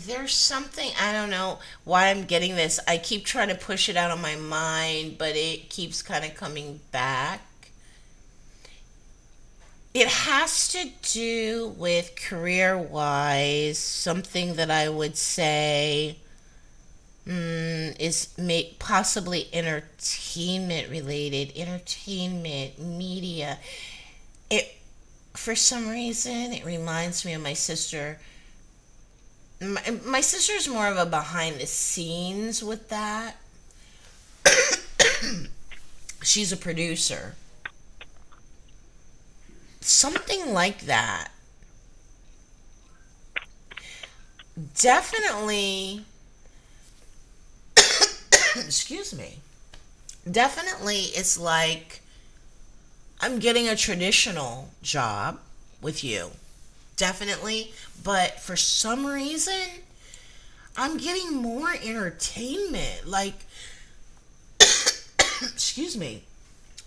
There's something, I don't know why I'm getting this. I keep trying to push it out of my mind, but it keeps kind of coming back. It has to do with career wise, something that I would say is possibly entertainment related, entertainment, media. It, for some reason, it reminds me of my sister. My sister's more of a behind the scenes with that. She's a producer. Something like that. Definitely, excuse me. Definitely, it's like I'm getting a traditional job with you. Definitely. But for some reason, I'm getting more entertainment. Like, excuse me.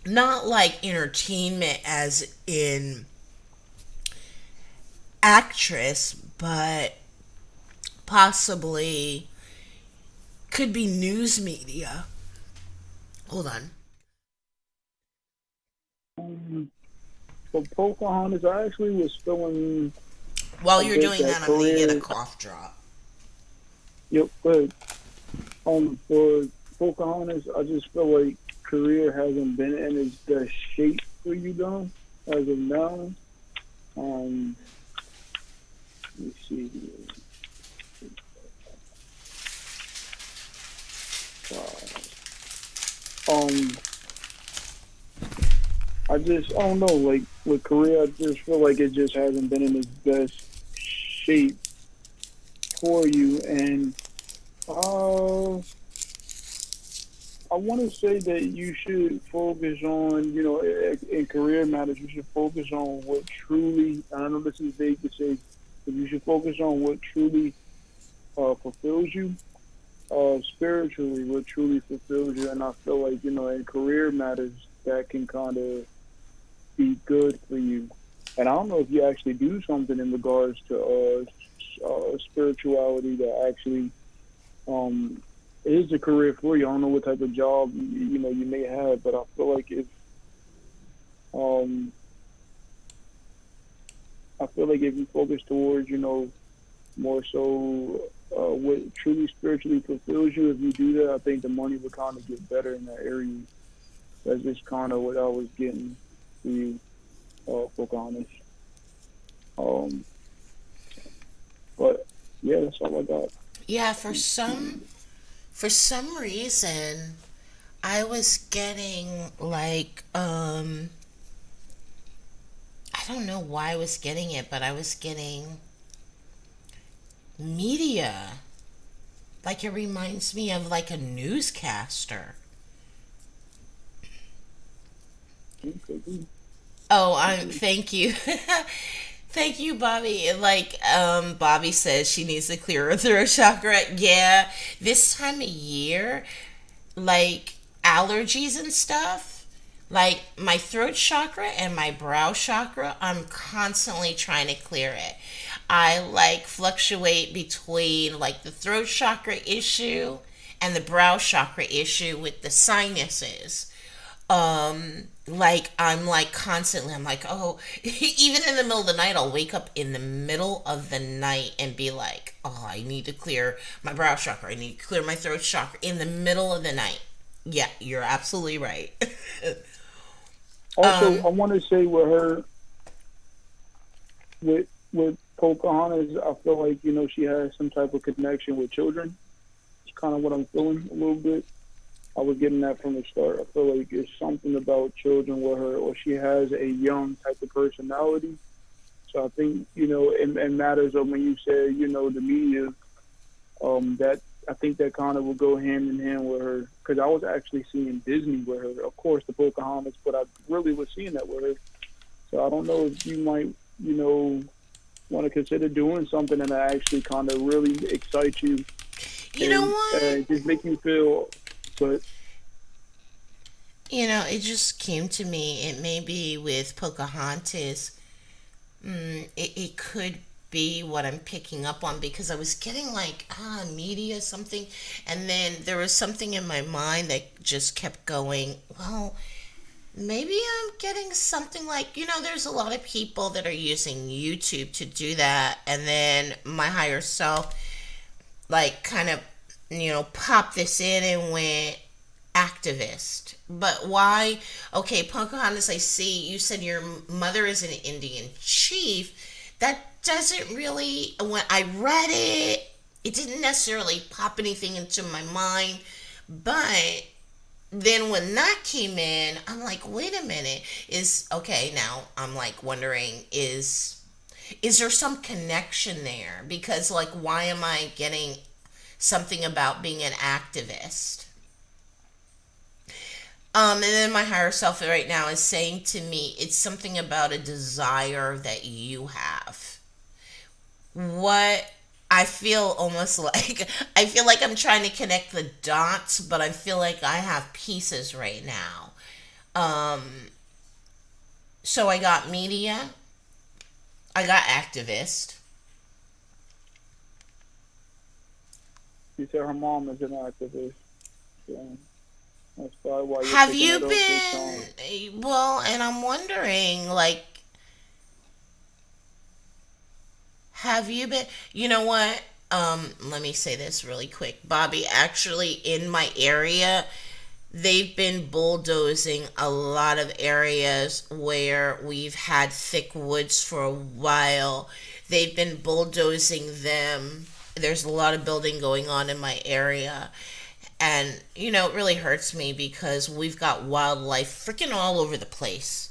Not like entertainment as in actress, but possibly could be news media. Hold on. Um, for Pocahontas, I actually was feeling While a you're bit doing that that, I'm going to get a career. cough drop. Yep, good. For Pocahontas, I just feel like career hasn't been in its best shape for you though, as of now. Um, let me see here. Um, I don't know, like with career, I just feel like it just hasn't been in its best shape for you, and uh, I want to say that you should focus on, in career matters, you should focus on what truly, and I know this is vague to say, but you should focus on what truly fulfills you, spiritually, what truly fulfills you. And I feel like, in career matters, that can kind of be good for you. And I don't know if you actually do something in regards to spirituality that actually um, is a career for you. I don't know what type of job you may have, but I feel like um, if you focus towards more so what truly spiritually fulfills you, if you do that, I think the money will kind of get better in that area. That's just kind of what I was getting for you, Pocahontas. Um, but yeah, that's all I got. Yeah, for some reason I was getting like I don't know why I was getting it, but I was getting media. Like it reminds me of like a newscaster. Okay. Oh, thank you. Thank you, Bobby. Like Bobby says she needs to clear her throat chakra. Yeah, this time of year, like allergies and stuff, like my throat chakra and my brow chakra, I'm constantly trying to clear it. I like fluctuate between like the throat chakra issue and the brow chakra issue with the sinuses. Like I'm like constantly I'm like, oh, even in the middle of the night I'll wake up in the middle of the night and be like, oh, I need to clear my brow chakra, I need to clear my throat chakra in the middle of the night. Yeah, you're absolutely right. Also, um I want to say with her, with Pocahontas, I feel like she has some type of connection with children. It's kind of what I'm feeling a little bit. I was getting that from the start. I feel like it's something about children with her, or she has a young type of personality. So I think in matters of when you say the media, that I think that kind of will go hand in hand with her because I was actually seeing Disney with her. Of course, the Pocahontas, but I really was seeing that with her. So I don't know if you might want to consider doing something that actually kind of really excites you You know and what? just make you feel. But It just came to me. It may be with Pocahontas. It could be what I'm picking up on because I was getting like media something, and then there was something in my mind that just kept going. Well, maybe I'm getting something like there's a lot of people that are using YouTube to do that, and then my higher self like kind of popped this in and went activist. But why? Okay, Pocahontas, I see you said your mother is an Indian chief. That doesn't really, when I read it, it didn't necessarily pop anything into my mind. But then when that came in, I'm like, wait a minute. Is okay, now I'm like wondering, is there some connection there? Because like why am I getting something about being an activist? And then my higher self right now is saying to me, it's something about a desire that you have. What I feel almost like, I feel like I'm trying to connect the dots, but I feel like I have pieces right now. Um, so I got media, I got activist. she said her mom is an activist. So that's probably why you're Have picking you it up so strong. been, well, and I'm wondering, like, have you been, you know what? Let me say this really quick. Bobby, actually, in my area, they've been bulldozing a lot of areas where we've had thick woods for a while. They've been bulldozing them. There's a lot of building going on in my area. And, it really hurts me because we've got wildlife freaking all over the place.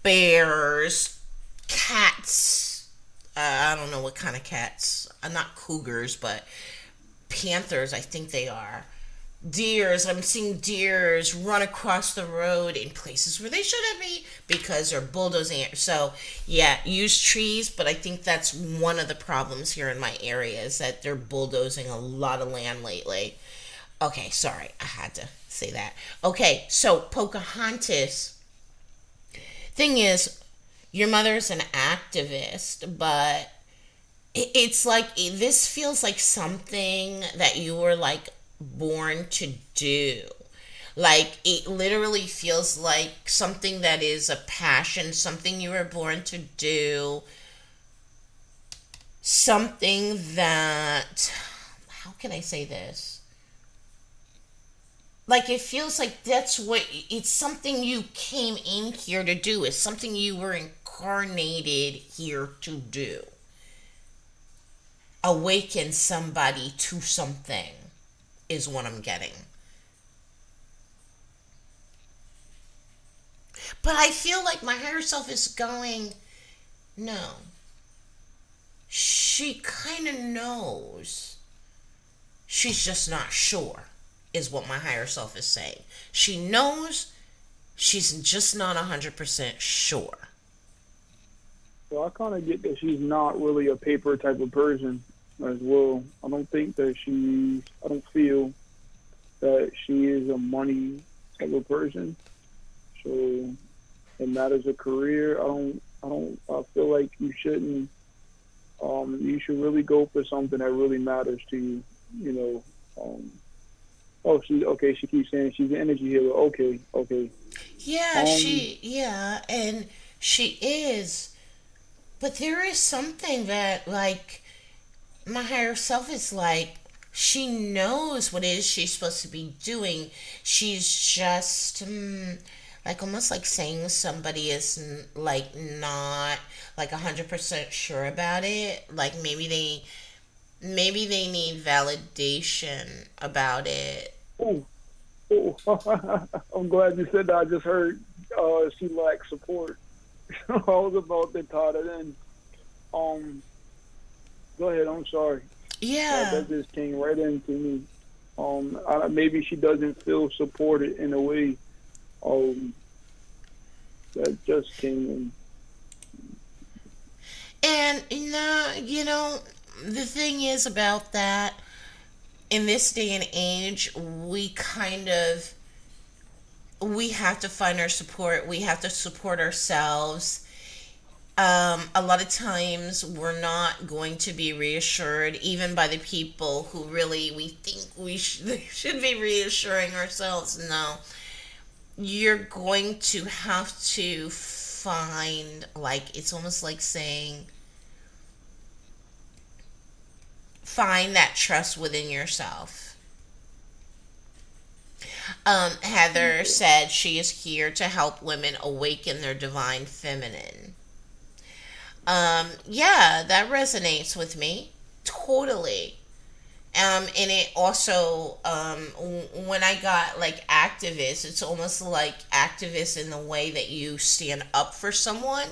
Bears, cats. I don't know what kind of cats. Not cougars, but panthers, I think they are. Deers. I'm seeing deers run across the road in places where they shouldn't be because they're bulldozing it. So, yeah, use trees, but I think that's one of the problems here in my area is that they're bulldozing a lot of land lately. Okay, sorry, I had to say that. Okay, so Pocahontas. Thing is, your mother's an activist, but it's like this feels like something that you were like born to do. Like it literally feels like something that is a passion, something you were born to do, something that, how can I say this? Like it feels like that's what it's something you came in here to do. It's something you were incarnated here to do. Awaken somebody to something is what I'm getting. But I feel like my higher self is going, no. She kind of knows. She's just not sure, is what my higher self is saying. She knows, she's just not 100% sure. So I kind of get that she's not really a paper type of person as well. I don't think that I don't feel that she is a money type of person. So in matters of career, I feel like you should really go for something that really matters to you. You know, oh, she keeps saying she's an energy healer. Okay. Yeah, Um, yeah, and she is. But there is something that, like, my higher self is like, she knows what it is she's supposed to be doing. She's just, like almost like saying somebody is like not like 100% sure about it. Like maybe they need validation about it. Oh, oh. I'm glad you said that. I just heard she lacks support. I was about to tie that in. Um, Go ahead. I'm sorry. Yeah. That just came right into me. Maybe she doesn't feel supported in a way. Um, that just came in. And the thing is about that in this day and age, we have to find our support. We have to support ourselves. A lot of times we're not going to be reassured even by the people who really we think should be reassuring ourselves. No, you're going to have to find, like, it's almost like saying find that trust within yourself. Heather said she is here to help women awaken their divine feminine. Yeah, that resonates with me totally. And it also, when I got like activist, it's almost like activist in the way that you stand up for someone.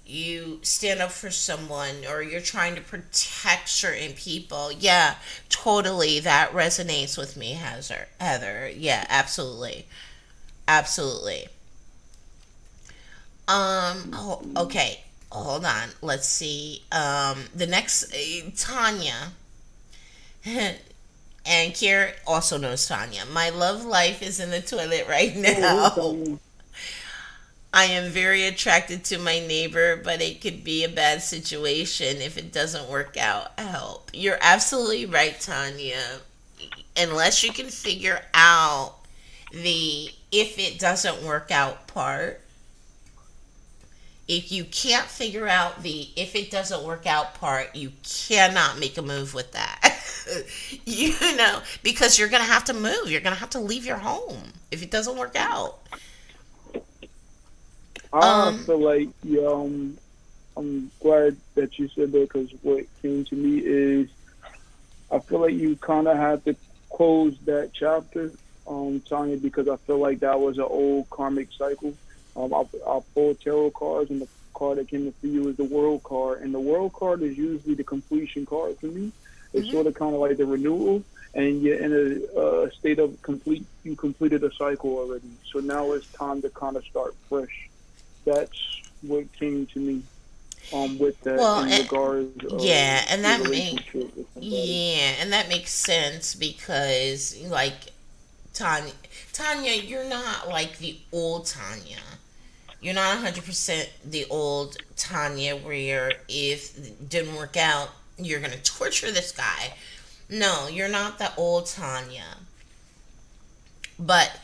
You stand up for someone, or you're trying to protect certain people. Yeah, totally. That resonates with me, Heather. Heather. Yeah, absolutely. Absolutely. Okay. Hold on. Let's see. The next, Tanya. And Kier also knows Tanya. My love life is in the toilet right Oh, hey, now. Tony. I am very attracted to my neighbor, but it could be a bad situation if it doesn't work out. Help. You're absolutely right, Tanya. Unless you can figure out the if it doesn't work out part, if you can't figure out the if it doesn't work out part, you cannot make a move with that. Because you're going to have to move. You're going to have to leave your home if it doesn't work out. I Um, feel like yeah. I'm glad that you said that because what came to me is I feel like you kind of had to close that chapter, Tanya, because I feel like that was an old karmic cycle. I pulled tarot cards, and the card that came for you is the World card, and the World card is usually the completion card for me. It's mhm. sort of kind of like the renewal, and you're in a state of complete. You completed a cycle already, so now it's time to kind of start fresh. That's what came to me with that Well, in regards of yeah, and your that make relationship with somebody. yeah, and that makes sense because like Tanya, you're not like the old Tanya. You're not 100% the old Tanya where if it didn't work out, you're going to torture this guy. No, you're not the old Tanya. But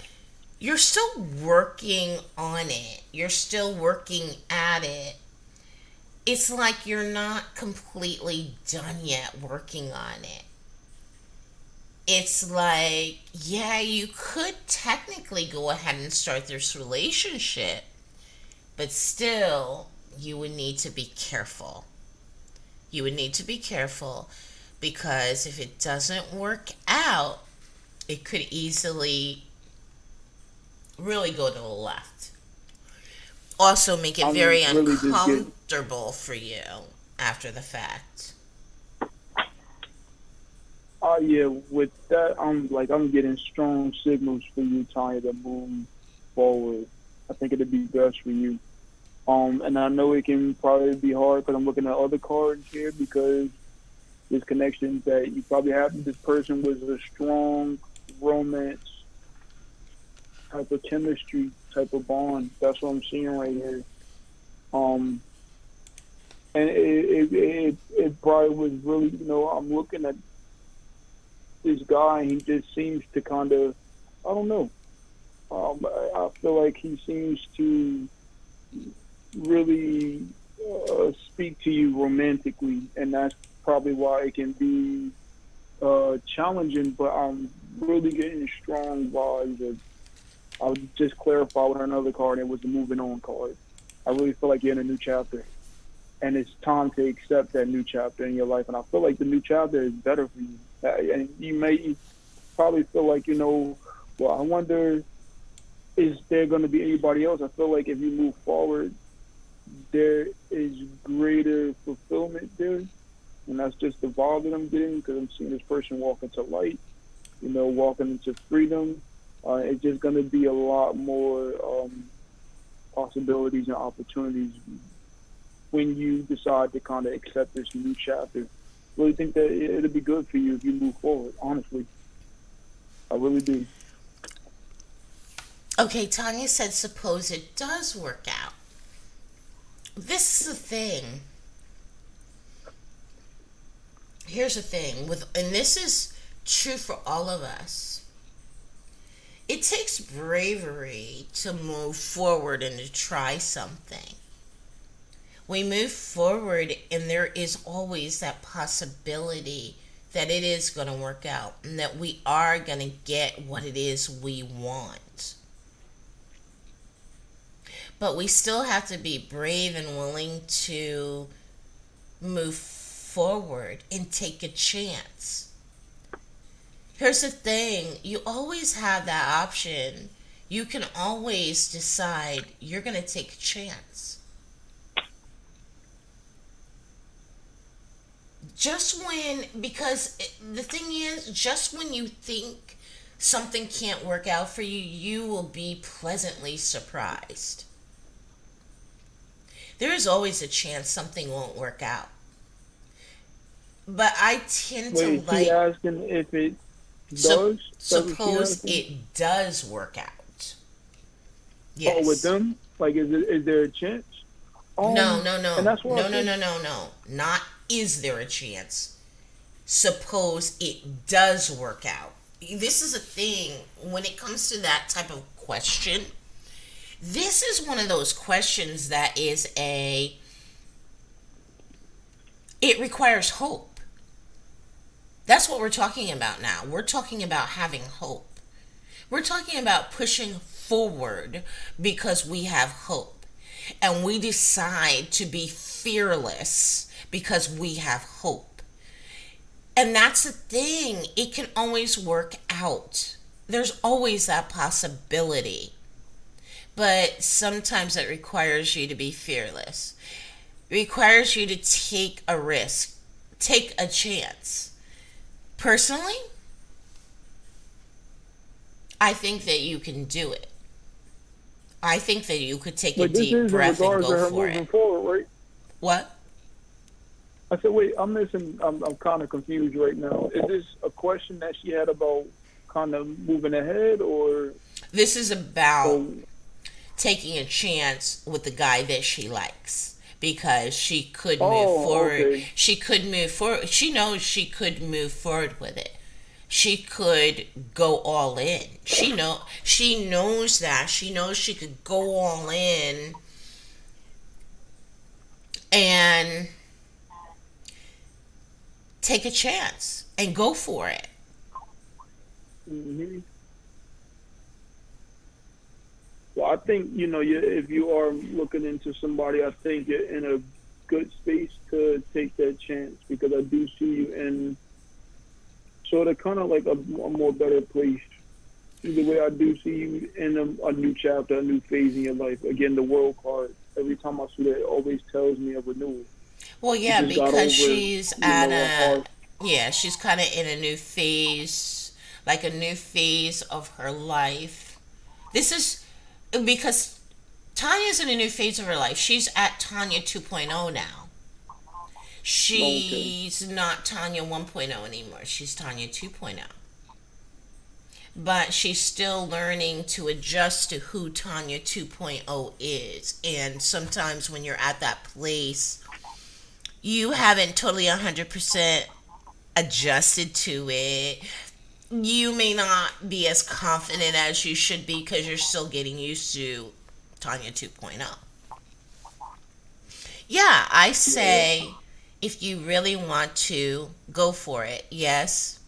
you're still working on it. You're still working at it. It's like you're not completely done yet working on it. It's like, yeah, you could technically go ahead and start this relationship, but still, you would need to be careful. You would need to be careful because if it doesn't work out, it could easily really go to the left. Also, make it I'm very really just getting. uncomfortable for you after the fact. Oh yeah, with that, I'm getting strong signals for you, Tanya, to move forward. I think it'd be best for you. And I know it can probably be hard because I'm looking at other cards here because there's connections that you probably have. This person was a strong romance type of chemistry type of bond. That's what I'm seeing right here. Um, and it probably was really, I'm looking at this guy, and he just seems to kind of, I don't know. I feel like he seems to really speak to you romantically, and that's probably why it can be challenging. But I'm really getting strong vibes of I'll just clarify with another card. It was the moving on card. I really feel like you're in a new chapter, and it's time to accept that new chapter in your life. And I feel like the new chapter is better for you. And you probably feel like, well, I wonder, is there going to be anybody else? I feel like if you move forward, there is greater fulfillment there, and that's just the vibe that I'm getting, because I'm seeing this person walk into light, walking into freedom. It's just going to be a lot more possibilities and opportunities when you decide to kind of accept this new chapter. Really think that it'll be good for you if you move forward, honestly. I really do. Okay, Tanya said, suppose it does work out. This is the thing. Here's the thing, and this is true for all of us. It takes bravery to move forward and to try something. We move forward, and there is always that possibility that it is going to work out and that we are going to get what it is we want. But we still have to be brave and willing to move forward and take a chance. Here's the thing, you always have that option. You can always decide you're going to take a chance. The thing is, just when you think something can't work out for you, you will be pleasantly surprised. There is always a chance something won't work out. But I tend to Wait, like... she asking if it does? Suppose it does work out. Yes. Oh, with them? Like, is there a chance? No. And that's what No. Not is there a chance. Suppose it does work out. This is a thing when it comes to that type of question. This is one of those questions that it requires hope. That's what we're talking about now. We're talking about having hope. We're talking about pushing forward because we have hope. And we decide to be fearless because we have hope. And that's the thing. It can always work out. There's always that possibility. But sometimes it requires you to be fearless. It requires you to take a risk, take a chance. Personally, I think that you can do it. I think that you could take a deep breath and go for it. Forward, right? What? I said, wait, I'm kind of confused right now. Is this a question that she had about kind of moving ahead, or? This is about taking a chance with the guy that she likes. Because she could move forward. Okay. She could move forward. She knows she could move forward with it. She could go all in. She knows that. She knows she could go all in and take a chance and go for it. Mm-hmm. Well, I think, if you are looking into somebody, I think you're in a good space to take that chance, because I do see you in sort of kind of like a more better place. Either way, I do see you in a new chapter, a new phase in your life. Again, the world card, every time I see that, it always tells me of renewal. Well, yeah, because she's she's kind of in a new phase, like a new phase of her life. This is because Tanya's in a new phase of her life. She's at Tanya 2.0 now. She's not Tanya 1.0 anymore. She's Tanya 2.0. But she's still learning to adjust to who Tanya 2.0 is. And sometimes when you're at that place, you haven't totally 100% adjusted to it. You may not be as confident as you should be because you're still getting used to Tanya 2.0. Yeah, I say if you really want to, go for it. Yes,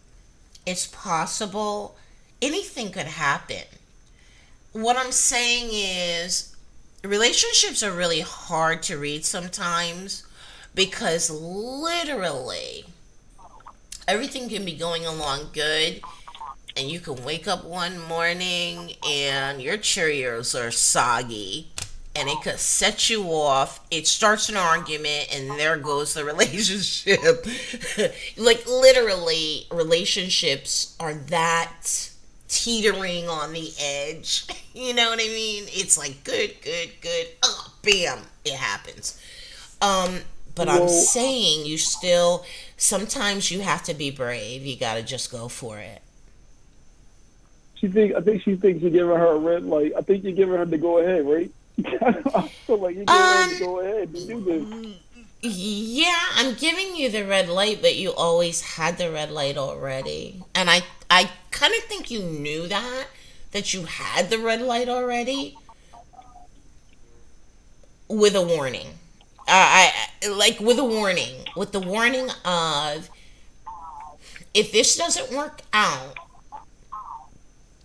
it's possible. Anything could happen. what I'm saying is relationships are really hard to read sometimes because literally everything can be going along good and you can wake up one morning and your Cheerios are soggy and it could set you off. It starts an argument and there goes the relationship. Like literally, relationships are that teetering on the edge. You know what I mean? It's like good, good, good. Oh, bam, it happens. Um, but I'm Well, saying you still sometimes you have to be brave. You got to just go for it. I think she thinks you're giving her a red light. I think you're giving her the go ahead, right? I feel like you're giving her the Um, go ahead to do this. yeah, I'm giving you the red light, but you always had the red light already. And I kind of think you knew that you had the red light already with a warning. Like with a warning, with the warning of if this doesn't work out,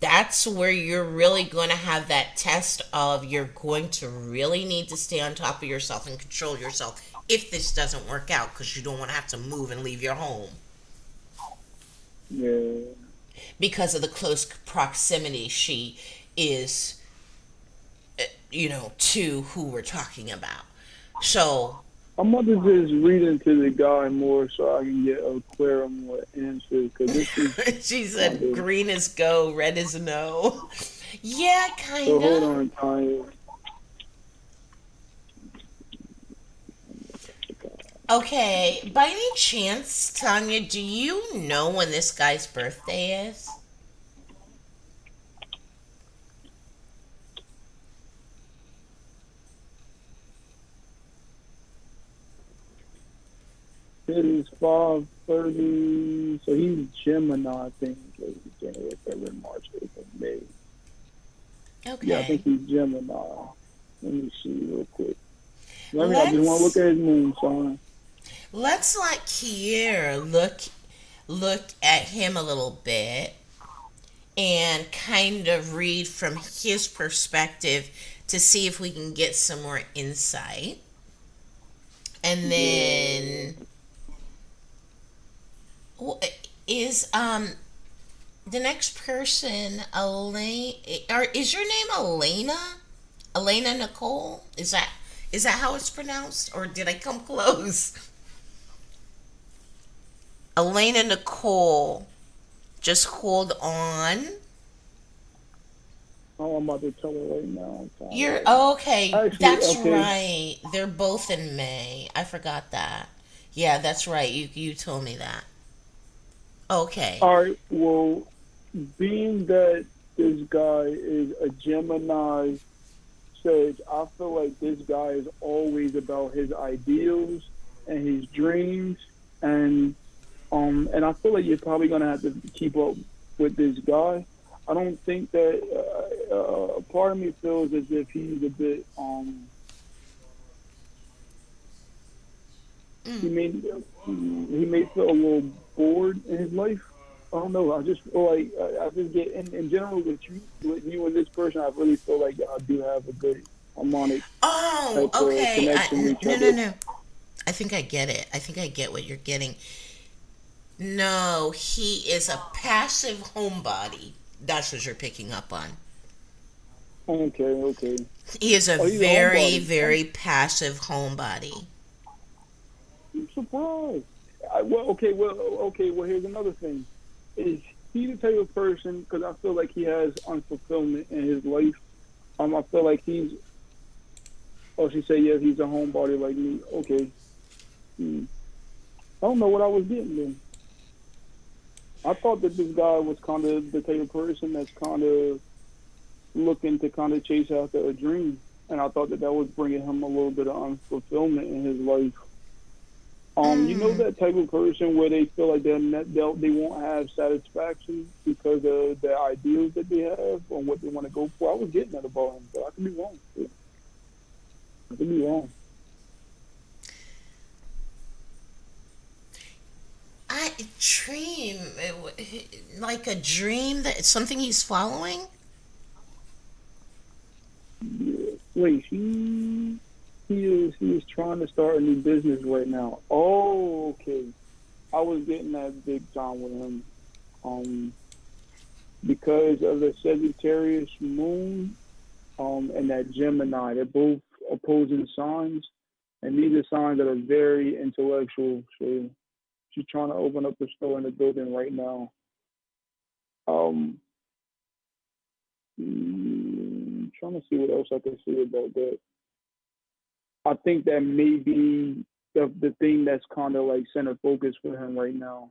that's where you're really going to have that test of you're going to really need to stay on top of yourself and control yourself if this doesn't work out because you don't want to have to move and leave your home Yeah. because of the close proximity she is, to who we're talking about. So I'm about to just read into the guy more so I can get a clearer more answer because this is she kind said of. green is go, red is no. Yeah, So kind hold of. on, Tanya. Okay, by any chance, Tanya, do you know when this guy's birthday is? It is 5:30. So he's Gemini, I think. Like January, February, March, April, May. Yeah, I think Okay. he's Gemini. Let me see real quick. I just want to look Let's at his moon sign. let's let Kier look at him a little bit and kind of read from his perspective to see if we can get some more insight. And Yeah. then is the next person Elaine, or is your name Elena? Elena Nicole? Is that how it's pronounced or did I come close? Elena Nicole. Just hold on. Oh, I'm about to tell her right now. I'm telling her You're right now. okay. Actually, That's okay. right. They're both in May. I forgot that. Yeah, that's right. You told me that. Okay. All right. Well, being that this guy is a Gemini Sage, I feel like this guy is always about his ideals and his dreams, and and I feel like you're probably gonna have to keep up with this guy. I don't think that part of me feels as if he's a bit he Mm. may he may feel a little bored in his life. I don't know. I just feel like I just get in general with you and this person. I really feel like I do have a good harmonic Oh, type of okay. connection with each No, no, other. no. I think I get it. I think I get what you're getting. No, he is a passive homebody. That's what you're picking up on. Okay, okay. He is a Oh, he's a very, homebody. very passive homebody. I'm surprised. Okay. Well, here's another thing. Is he the type of person? Because I feel like he has unfulfillment in his life. I feel like he's. Oh, she said yes. He's a homebody like me. Okay. Hmm. I don't know what I was getting then. I thought that this guy was kind of the type of person that's kind of looking to kind of chase after a dream, and I thought that that was bringing him a little bit of unfulfillment in his life. You know Mm. that type of person where they feel like they won't have satisfaction because of the ideals that they have and what they want to go for. I was getting that about him, but I could be wrong. I could be wrong. I like a dream that something he's following. Wait, he is trying to start a new business right now. Oh, okay. I was getting that big time with him. Um, because of the Sagittarius moon, and that Gemini. They're both opposing signs, and these are signs that are very intellectual. So she's trying to open up a store in the building right now. Um, trying to see what else I can say about that. I think that may be the thing that's kind of like center focus for him right now.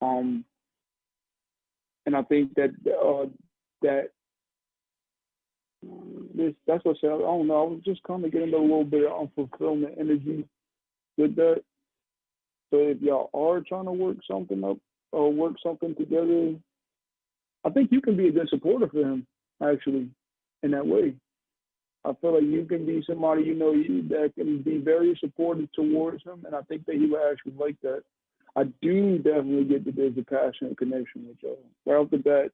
Um, and I think that that's what I said. I don't know. I was just kind of getting a little bit of unfulfillment energy with that. So if y'all are trying to work something up or work something together, I think you can be a good supporter for him, actually, in that way. I feel like you can be somebody that can be very supportive towards him, and I think that he would actually like that. I do definitely get that there's a passionate connection with y'all. Right off the bat,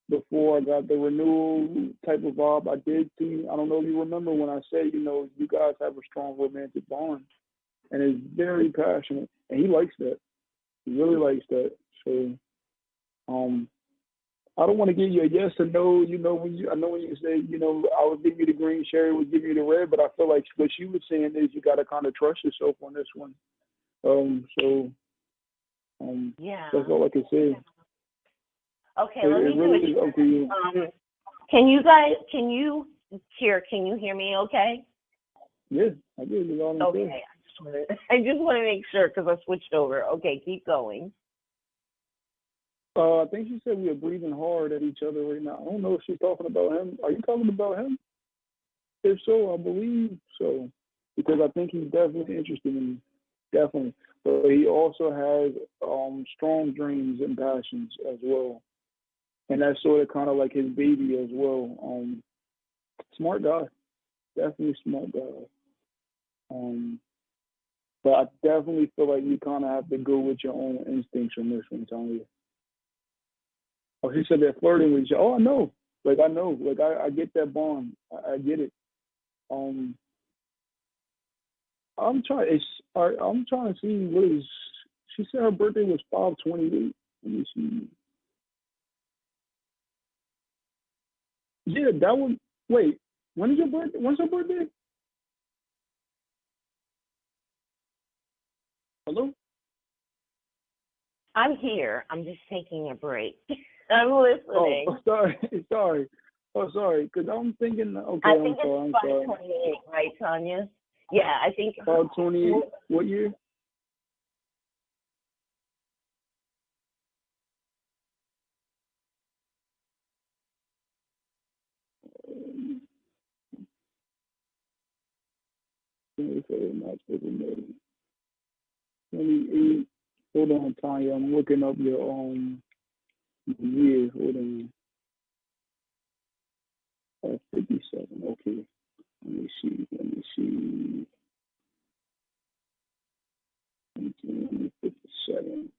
before I got the renewal type of vibe, I did see. I don't know if you remember when I said, you guys have a strong romantic bond, and it's very passionate, and he likes that. He really likes that. So, um, I don't want to give you a yes or no. I know when you say, I would give you the green, Sherry would give you the red, but I feel like what she was saying is you got to kind of trust yourself on this one. So, Yeah. that's all I can say. Okay, It, let me it really do is up to you. can you hear me okay? Yeah, I give you all. Okay. I just want to make sure because I switched over. Okay, keep going. I think she said we are breathing hard at each other right now. I don't know if she's talking about him. Are you talking about him? If so, I believe so, because I think he's definitely interested in me, definitely. But he also has strong dreams and passions as well, and that's sort of kind of like his baby as well. Smart guy, definitely smart guy. Um, but I definitely feel like you kind of have to go with your own instincts on this one, Tanya. Oh, she said they're flirting with each other. Oh, I know. I know. I get that bond. I get it. Um, I'm trying. I'm trying to see what is. She said her birthday was 5/28. Let me see. Yeah, that one. Wait, when is your birthday? When's your birthday? Hello. I'm here. I'm just taking a break. I'm Oh, listening. sorry, sorry. Oh, sorry. Because I'm thinking. Okay, I I'm think sorry. it's I'm sorry. 528, right, Tanya? Yeah, I think 5/28. What year? March, April, May. 28. Hold on, Tanya. I'm looking up your year. Hold on. 57. Okay. Let me see. Let me see. 57.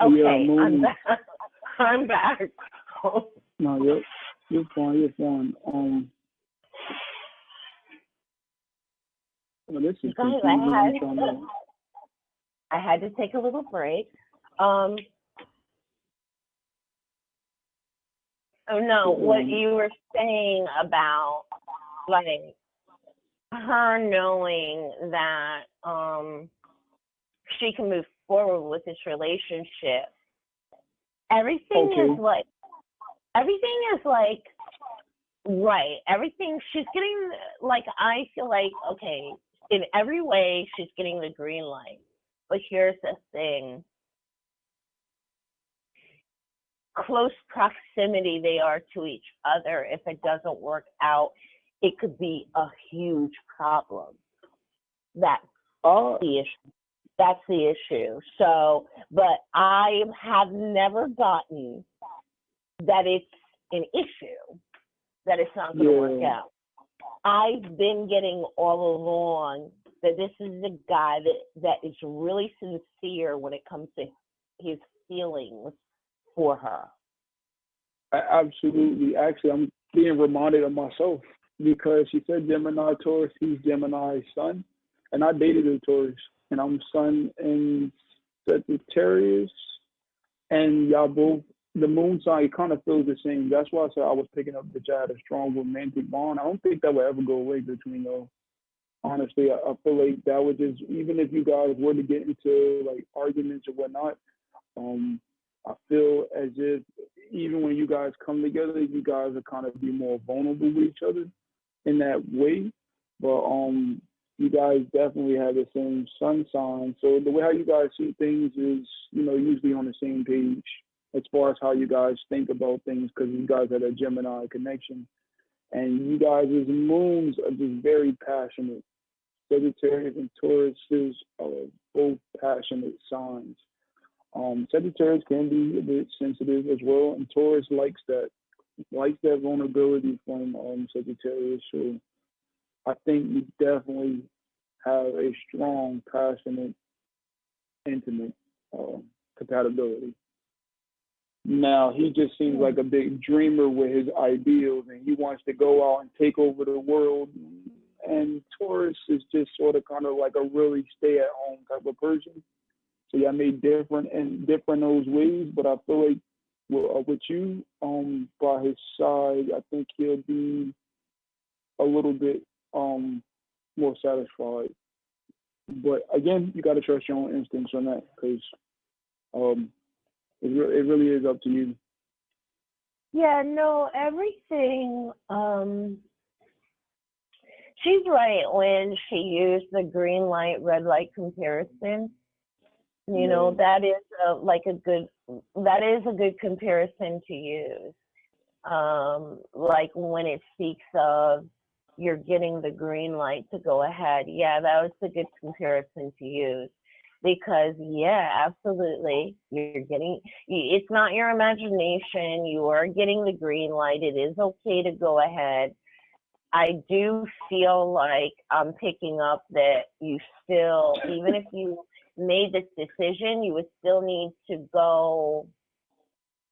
Yeah, okay, I'm moon. back. I'm back. No, you're fine. You're fine. Well, this is Guys, confusing. I'm trying to. I had to take a little break. Oh no, what you were saying about like her knowing that she can move forward with this relationship. Everything Okay. is like right. Everything she's getting like I feel like okay, in every way she's getting the green light. But here's the thing. Close proximity they are to each other. If it doesn't work out, it could be a huge problem. That's the issue. That's the issue. So, but I have never gotten that it's an issue, that it's not going to work out. I've been getting all along that this is a guy that is really sincere when it comes to his feelings for her. Absolutely. Actually, I'm being reminded of myself because she said Gemini Taurus. He's Gemini's sun, and I dated a Taurus, and I'm Sun in Sagittarius, and y'all both the moon sign. It kind of feels the same. That's why I said I was picking up that y'all had a strong romantic bond. I don't think that would ever go away between y'all. Honestly, I feel like that would just, even if you guys were to get into like arguments or whatnot, I feel as if even when you guys come together, you guys are kind of be more vulnerable with each other in that way. But you guys definitely have the same sun sign. So the way how you guys see things is, usually on the same page as far as how you guys think about things, because you guys have a Gemini connection. And you guys' moons are just very passionate. Sagittarius and Taurus are both passionate signs. Sagittarius can be a bit sensitive as well, and Taurus likes that vulnerability from Sagittarius. So I think you definitely have a strong, passionate, intimate compatibility. Now, he just seems like a big dreamer with his ideals, and he wants to go out and take over the world. And Taurus is just sort of kind of like a really stay-at-home type of person. So y'all may different in those ways, but I feel like with you, by his side, I think he'll be a little bit more satisfied. But again, you got to trust your own instincts on that, because it really is up to you. Yeah, no, everything. She's right when she used the green light, red light comparison. You know, that is a good comparison to use. Like when it speaks of you're getting the green light to go ahead. Yeah, that was a good comparison to use. Because, yeah, absolutely, it's not your imagination. You are getting the green light. It is okay to go ahead. I do feel like I'm picking up that you still, even if you made this decision, you would still need to go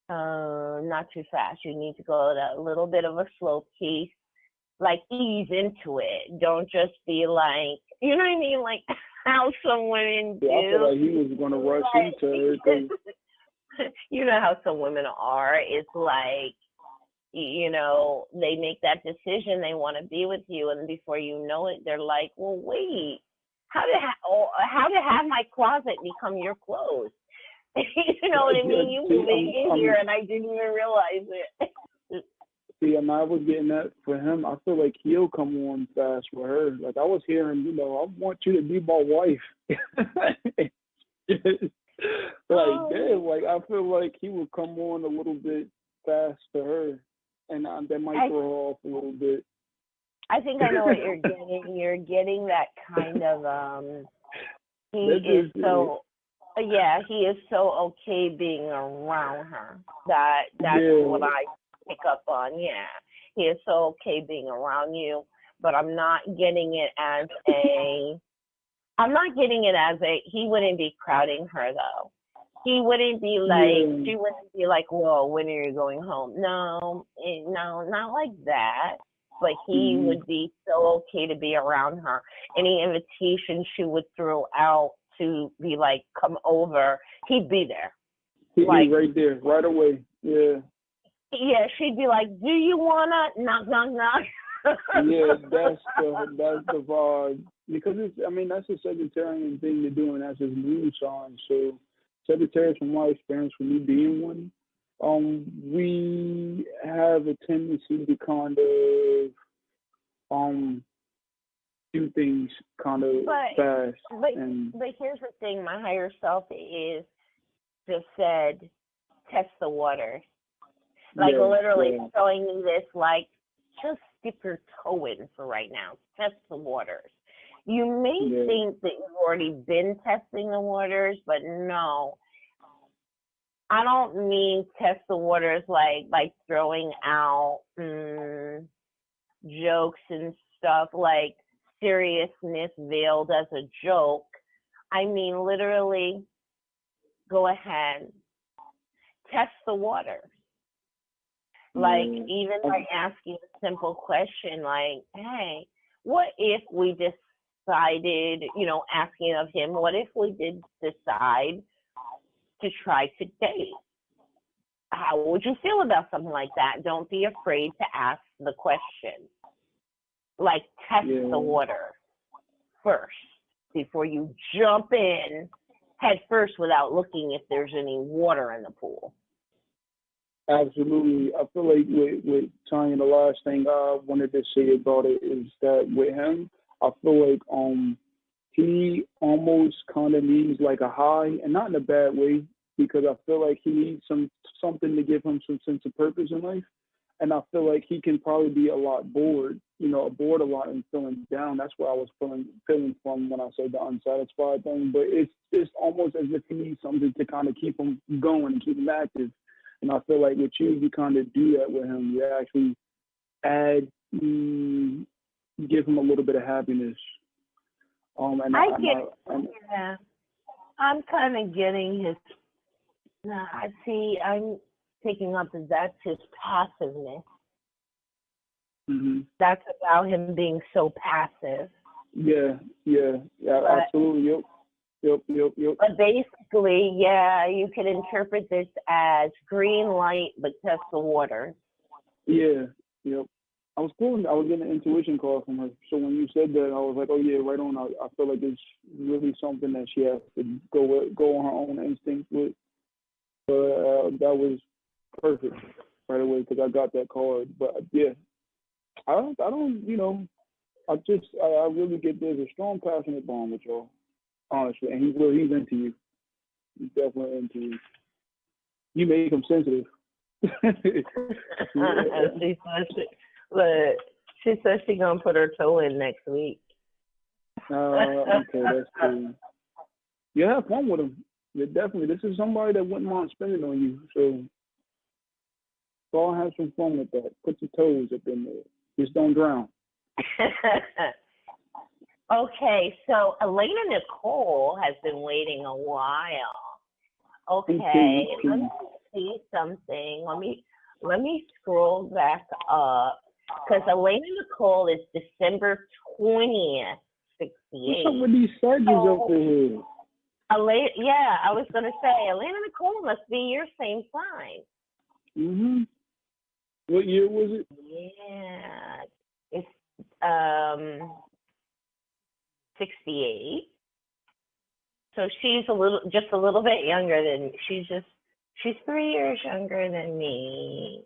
not too fast. You need to go at a little bit of a slow pace, like ease into it. Don't just be like, you know what I mean? Like how some women do. Yeah, I feel like he was going to rush into it. You know how some women are. It's like, they make that decision. They want to be with you. And before you know it, they're like, well, wait, how to have my closet become your clothes? You know what I mean? You moved in here and I didn't even realize it. See, and I was getting that for him. I feel like he'll come on fast with her. Like I was hearing, I want you to be my wife. Like I feel like he would come on a little bit fast to her, and that might throw her off a little bit. I think I know what you're getting. You're getting that kind of he is so okay being around her. That's what I pick up on. Yeah, he is so okay being around you, but I'm not getting it as he wouldn't be crowding her though. He wouldn't be like, she wouldn't be like, well, when are you going home? No, not like that. But he would be so okay to be around her. Any invitation she would throw out to be like, come over, he'd be there. He'd be right there, right away. Yeah. Yeah, she'd be like, do you wanna knock, knock, knock? Yeah, that's the vibe. Because that's a Sagittarian thing to do, and that's his moon sign. So Sagittarius, from my experience, for me being one, we have a tendency to kind of do things kind of fast. But here's the thing: my higher self is just said, test the waters. Like literally showing me this, like just dip your toe in for right now. Test the waters. You may think that you've already been testing the waters, but no. I don't mean test the waters like throwing out jokes and stuff, like seriousness veiled as a joke. I mean literally go ahead, test the waters. Like even like asking a simple question like, hey, what if we decided, asking of him, what if we did decide to try to date? How would you feel about something like that? Don't be afraid to ask the question. Like test the water first before you jump in head first without looking if there's any water in the pool. Absolutely. I feel like with Tanya, the last thing I wanted to say about it is that with him, I feel like he almost kind of needs like a high, and not in a bad way, because I feel like he needs something to give him some sense of purpose in life. And I feel like he can probably be a lot bored, bored a lot and feeling down. That's what I was feeling from when I said the unsatisfied thing. But it's almost as if he needs something to kind of keep him going and keep him active. And I feel like with you kind of do that with him. You actually give him a little bit of happiness. I'm kind of getting his. I'm picking up that's his passiveness. Mm-hmm. That's about him being so passive. Yeah, absolutely. Yep. But basically, you can interpret this as green light, but test the water. Yeah, yep. I was getting an intuition call from her. So when you said that, I was like, oh yeah, right on. I feel like it's really something that she has to go on her own instinct with. That was perfect right away because I got that card. But yeah, I really get there's a strong passionate bond with y'all, honestly, and he's into you. He's definitely into you. You make him sensitive. She says she's gonna put her toe in next week. Okay, that's cool. You have fun with him. Yeah, definitely. This is somebody that wouldn't mind spending on you. So go have some fun with that. Put your toes up in there. Just don't drown. Okay, so Elena Nicole has been waiting a while. Okay, let me see something. Let me scroll back up because Elena Nicole is December 20th, 68. What's up with these surges up here? I was gonna say Elena Nicole must be your same sign. Mhm. What year was it? Yeah, it's 68. So she's just a little bit younger than she's 3 years younger than me.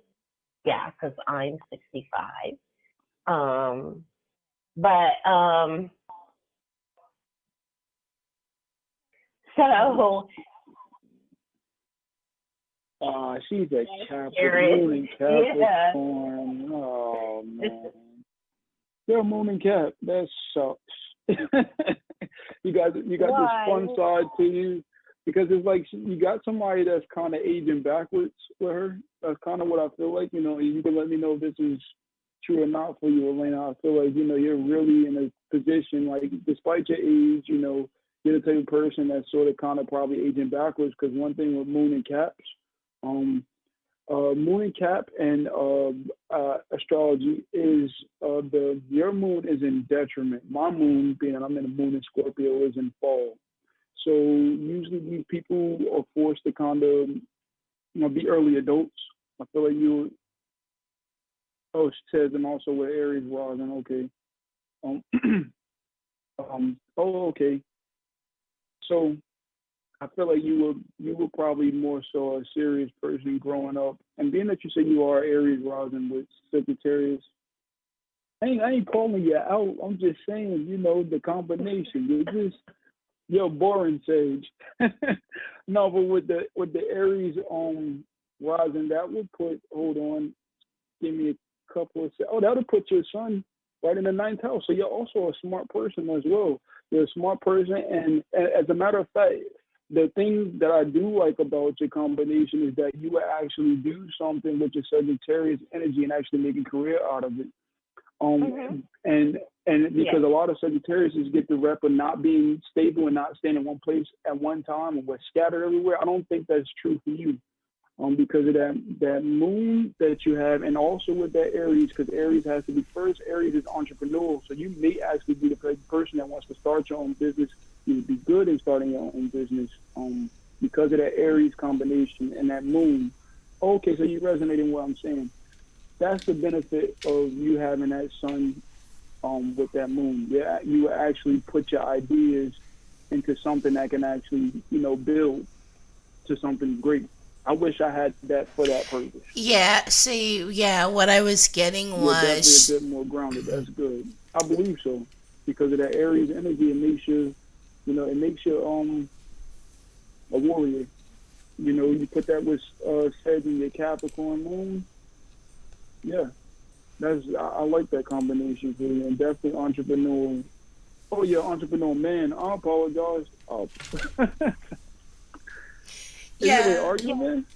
Yeah, because I'm 65. So she's a Capricorn. Yeah. Oh man. You're a Moon and Cap. That sucks. you got this fun side to you because it's like you got somebody that's kind of aging backwards with her. That's kind of what I feel like. You can let me know if this is true or not for you, Elena. I feel like you're really in a position like, despite your age, you're the type of person that's sort of kind of probably aging backwards. Because one thing with Moon and Caps, Moon and Cap and astrology is your moon is in detriment. My moon, being I'm in the moon in Scorpio, is in fall. So usually these people are forced to kind of be early adults. I feel like you. Oh, she says, and also with Aries rising. Okay. Okay. So I feel like you were probably more so a serious person growing up. And being that you say you are Aries rising with Sagittarius, I ain't calling you out. I'm just saying, the combination. You're boring, Sage. No, but with the Aries rising, that would put, hold on, give me a couple of that would put your sun right in the 9th house. So you're also a smart person as well. You're a smart person, and as a matter of fact, the thing that I do like about your combination is that you will actually do something with your Sagittarius energy and actually make a career out of it. Mhm. And Yeah. because a lot of Sagittarius get the rep of not being stable and not staying in one place at one time and we're scattered everywhere. I don't think that's true for you. Because of that moon that you have, and also with that Aries, because Aries has to be first. Aries is entrepreneurial, so you may actually be the person that wants to start your own business. You would be good in starting your own business, because of that Aries combination and that moon. Okay, so you resonating what I'm saying. That's the benefit of you having that sun, with that moon. Yeah, you actually put your ideas into something that can actually, build to something great. I wish I had that for that purpose. Yeah, see, yeah, what I was getting You're definitely a was, bit more grounded. That's good. I believe so because of that Aries energy. It makes you a warrior. You put that with Sag in your Capricorn moon. Yeah, I like that combination for you, and definitely entrepreneur. Oh yeah, entrepreneur man. I apologize. Oh, is it? Wait, yeah, are you a man?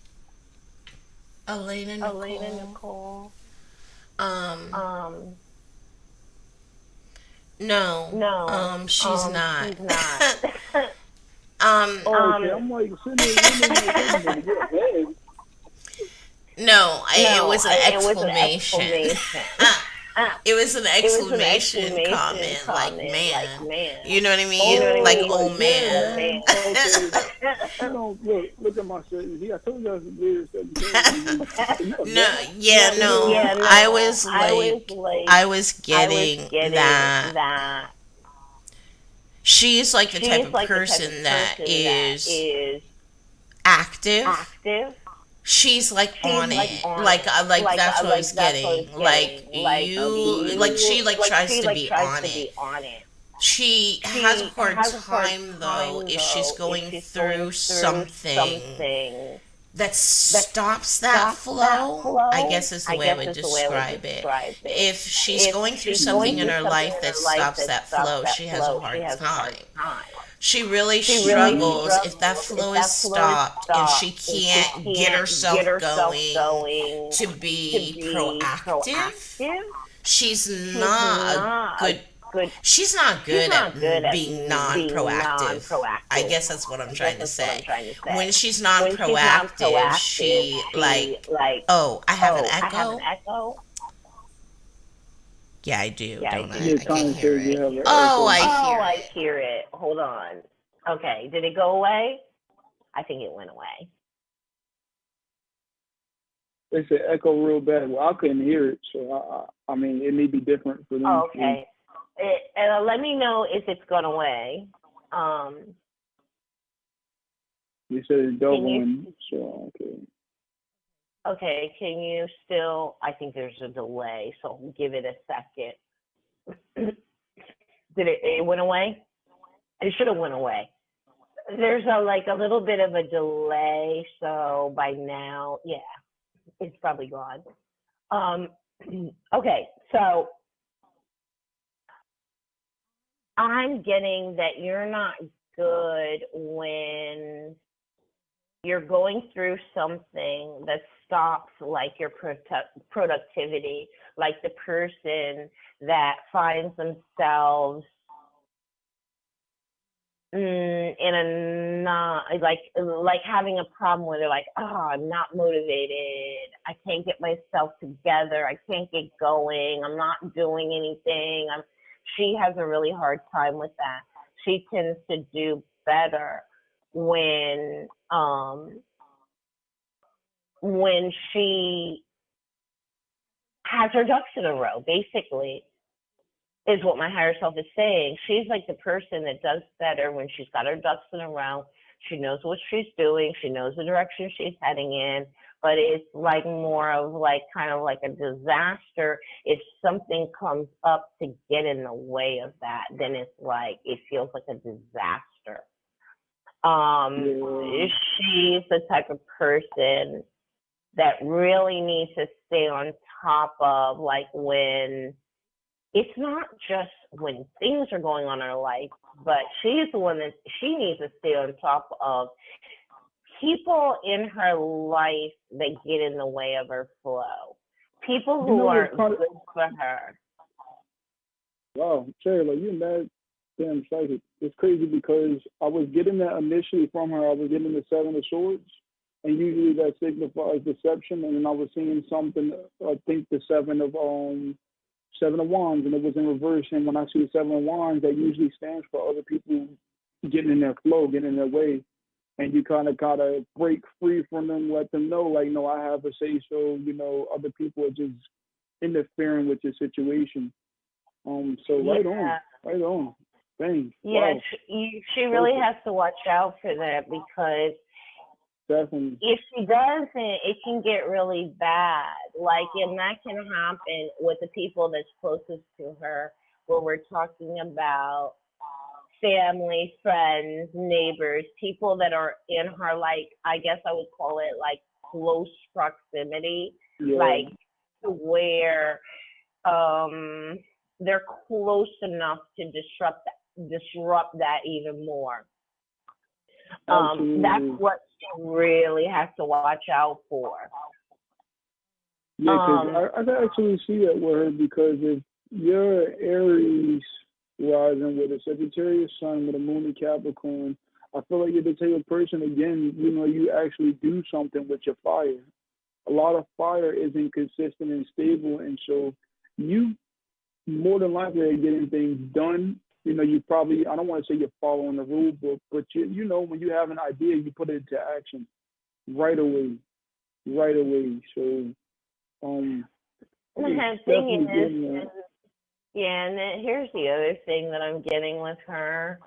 Elena Elena Nicole. Nicole. Um, Um, no, no, she's not. she's not. um, Oh, okay. I'm like sitting there wondering, like, wait a minute, you're a man. no, it No, was an it was an exclamation. exclamation. It was an It was an exclamation exclamation comment, like comment, like man. man. You know what I You mean? know what I Like, Oh, mean? oh like yeah, Oh man. man. man. Okay. Look at my shirt. See, I told you I was weird Sagittarius. Are you a No, man? yeah, no. Yeah, I no. was I was like, like, I was I was getting getting that that she's like the type she's of like the type of person that person that is is active. active. She's like She's on like it. on Like, it. that's what I Like was that's what I was getting. Like, getting. Like she like like tries she to like be tries on to it. be on it. She has a She hard has a hard time though time if she's though if going she's going through through something something that that stops that stops that flow, I flow. guess is the I way I guess would is the way I would describe it. describe it. If she's If going through she's going something in through her something life in that her life stops that that stops flow, that she has a flow, she hard has a hard time. time. She really She really struggles if that struggles if flow is that flow is stopped and she stopped and she can't get can't get herself herself going going to to be be proactive. proactive. She's She's not a not a good good she's not she's good not good at at being being non-proactive. I non-proactive. guess that's what I'm I guess trying to that's what I'm say. trying to When say. she's When she's non-proactive, non-proactive, she like, she like, oh, I have an oh, I have an echo. echo. Yeah, I do, Yeah, I don't do. I? Yeah, I Don't can't Tanya I? hear says you it. have an Oh, echo. I Oh, hear I it. hear it. Hold on. Okay, did it go away? I think it went away. They said echo real bad. Well, I couldn't hear it, so I mean, it may be different for them Oh, too. okay. Let me know if it's gone away. Um, They said it's can you? doubling, so okay. Okay, can you still? I think there's a delay, so give it a second. Did it? It went away. It should have went away. There's a little bit of a delay, so by now, yeah, it's probably gone. Um, okay, so I'm getting that you're not good when you're going through something that stops like your productivity, like the person that finds themselves in a not like having a problem where they're like, oh, I'm not motivated, I can't get myself together, I can't get going, I'm not doing anything. She has a really hard time with that. She tends to do better when she has her ducks in a row, basically, is what my higher self is saying. She's like the person that does better when she's got her ducks in a row. She knows what she's doing. She knows the direction she's heading in. But it's like more of like kind of like a disaster. If something comes up to get in the way of that, then it's like it feels like a disaster. Yeah, She's the type of person that really needs to stay on top of like when it's not just when things are going on in her life, but she's the one that she needs to stay on top of people in her life that get in the way of her flow. People who aren't good for her. Wow, Cherry, like you're mad damn psychic. It's crazy because I was getting that initially from her. I was getting the Seven of Swords, and usually that signifies deception. And then I was seeing something. I think the Seven of Wands, and it was in reverse. And when I see the Seven of Wands, that usually stands for other people getting in their flow, getting in their way. And you kind of gotta break free from them, let them know, like, no, I have a say so. You know, other people are just interfering with your situation. So right on. Thanks. Yeah, Wow. she really has to watch out for that, because definitely, if she doesn't, it can get really bad. Like, and that can happen with the people that's closest to her, where we're talking about family, friends, neighbors, people that are in her, like, I guess I would call it like close proximity, like to where they're close enough to disrupt that even more. That's what she really has to watch out for. Yeah, because I can actually see that with her, because if you're Aries rising with a Sagittarius sun with a moon in Capricorn, I feel like you're the type of person, again, you know, you actually do something with your fire. A lot of fire isn't consistent and stable, and so you more than likely are getting things done. You know, you probably, I don't want to say you're following the rule book, but you know, when you have an idea, you put it into action right away. So, the thing is, yeah, and then here's the other thing that I'm getting with her.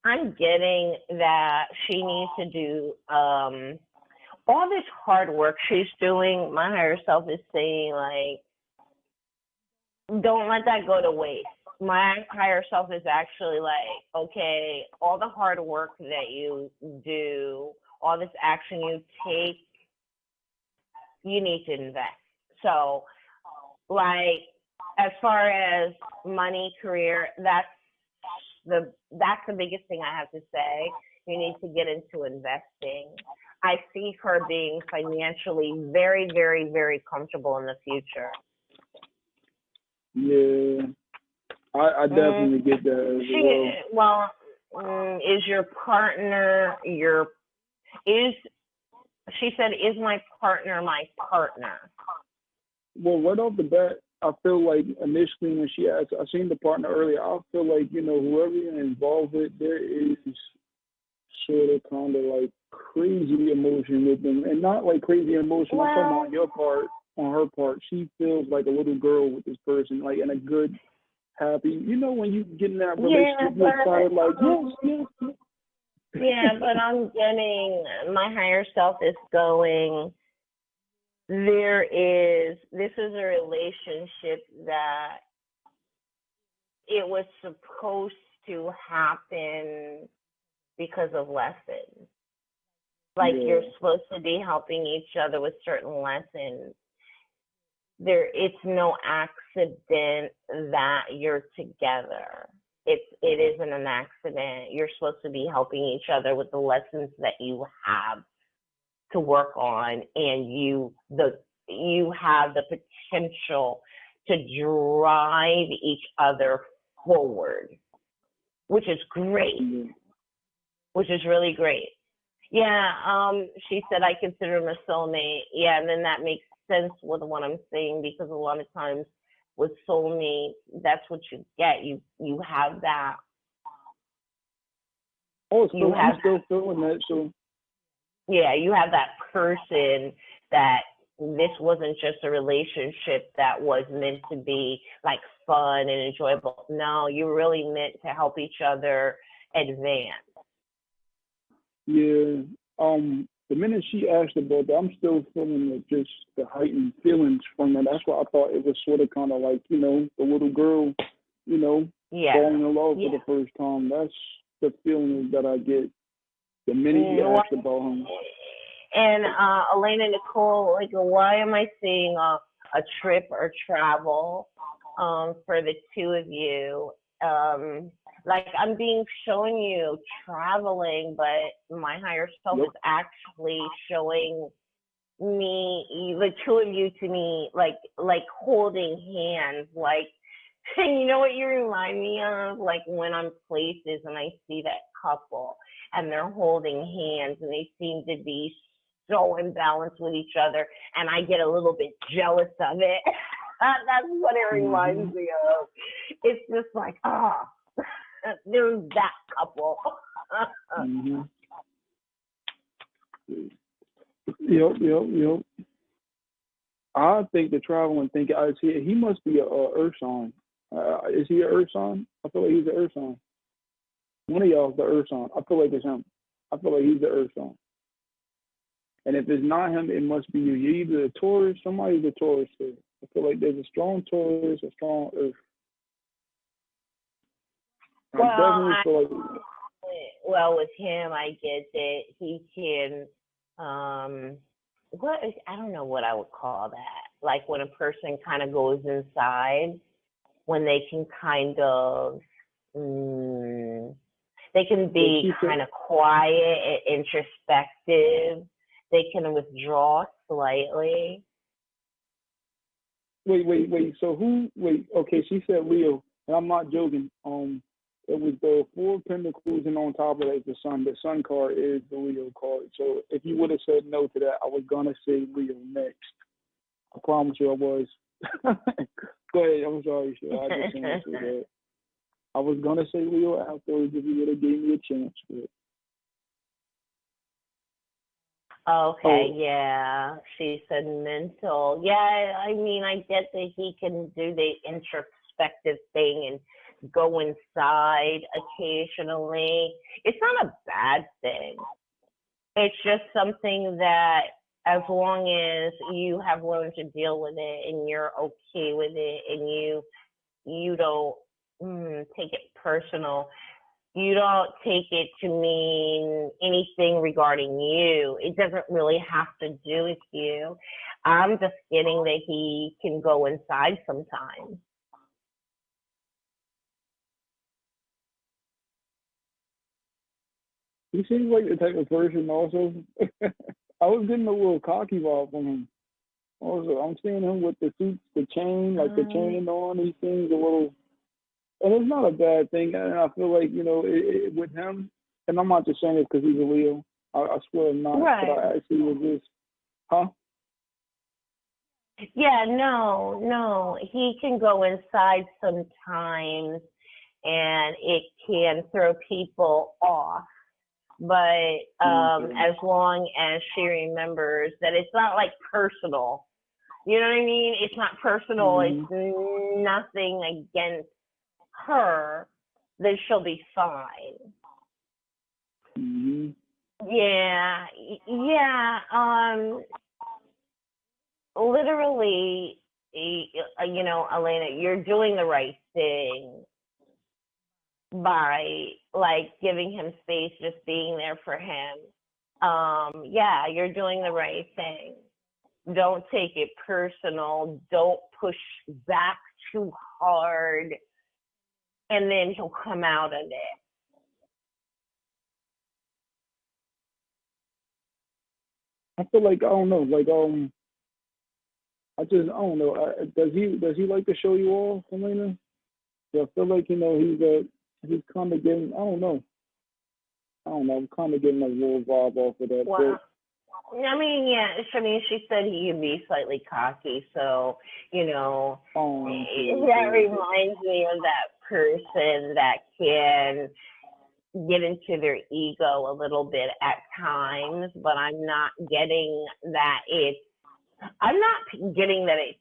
I'm getting that she needs to do all this hard work she's doing. My higher self is saying, like, don't let that go to waste. My higher self is actually like, okay, all the hard work that you do, all this action you take, you need to invest. So, like, as far as money, career, that's the biggest thing I have to say. You need to get into investing. I see her being financially very, very, very comfortable in the future. Yeah, I definitely get that as well. Is your partner she said, is my partner my partner? Well, right off the bat, I feel like initially when she asked, I seen the partner earlier, I feel like, you know, whoever you're involved with, there is sort of kind of like crazy emotion with them. And not like crazy emotion, I'm talking on your part, on her part. She feels like a little girl with this person, like in a good, happy, you know, when you get in that relationship, you're excited, like, yes. Yeah, but I'm getting, my higher self is going, this is a relationship that it was supposed to happen because of lessons. Like, you're supposed to be helping each other with certain lessons. It's no accident that you're together. It isn't an accident. You're supposed to be helping each other with the lessons that you have to work on, and you have the potential to drive each other forward, which is great, which is really great. Yeah, she said, I consider him a soulmate. Yeah, and then that makes sense with what I'm saying, because a lot of times with soulmate, that's what you get. You have that. Oh, so I'm still feeling that. So yeah, you have that person that this wasn't just a relationship that was meant to be like fun and enjoyable. No, you really meant to help each other advance. Yeah. The minute she asked about that, I'm still feeling just the heightened feelings from that. That's why I thought it was sort of kind of like, you know, the little girl, you know, falling in love for the first time. That's the feeling that I get the minute you asked about him. And Elena Nicole, like, why am I seeing a trip or travel? for the two of you. Like I'm being shown you traveling, but my higher self Yep. is actually showing me, the two of you to me, like holding hands, like, and you know what you remind me of? Like when I'm places and I see that couple and they're holding hands and they seem to be so imbalanced with each other, and I get a little bit jealous of it. That's what it reminds me of. It's just like, there's that couple. Yep. I think the traveling thing. I see. He must be a Earth sign. Is he an Earth sign? I feel like he's an Earth sign. One of y'all's the Earth sign. I feel like it's him. I feel like he's the Earth sign. And if it's not him, it must be you. You're either a Taurus. Somebody's a Taurus too. I feel like there's a strong Taurus, a strong Earth. Well, I definitely feel like. Well, with him, I get that he can, I don't know what I would call that. Like when a person kind of goes inside, when they can kind of, they can be kind of quiet and introspective. They can withdraw slightly. Wait. So who? Wait. Okay, she said Leo, and I'm not joking. It was the Four of Pentacles, and on top of that, the Sun. The Sun card is the Leo card. So if you would have said no to that, I was gonna say Leo next. I promise you, I was. Go ahead. I'm sorry, sure. I just didn't say that. I was gonna say Leo afterwards if you would have gave me a chance. But... Okay, yeah. She said mental. Yeah, I mean, I get that he can do the introspective thing and go inside occasionally. It's not a bad thing. It's just something that, as long as you have learned to deal with it and you're okay with it, and you don't take it personal, you don't take it to mean anything regarding you. It doesn't really have to do with you. I'm just getting that he can go inside sometimes. He seems like the type of person also. I was getting a little cocky vibe from him. Also, I'm seeing him with the suits, the chain, like the chain on. He seems a little, and it's not a bad thing. And I feel like, with him, and I'm not just saying it because he's a Leo. I swear I'm not. Right. But I actually was just, huh? Yeah, no. He can go inside sometimes, and it can throw people off. But as long as she remembers that it's not like personal, you know what I mean? It's not personal. It's nothing against her, then she'll be fine. Yeah. Literally, Elena, you're doing the right thing by like giving him space, just being there for him. Yeah, you're doing the right thing. Don't take it personal. Don't push back too hard, and then he'll come out of it. I feel like, I don't know, like I don't know. Does he like to show you off, Elena? Yeah, I feel like he's kind of getting, I don't know. I'm kind of getting a little vibe off of that. Well, I mean, yeah. She said he can be slightly cocky, so that reminds me of that person that can get into their ego a little bit at times, but I'm not getting that it's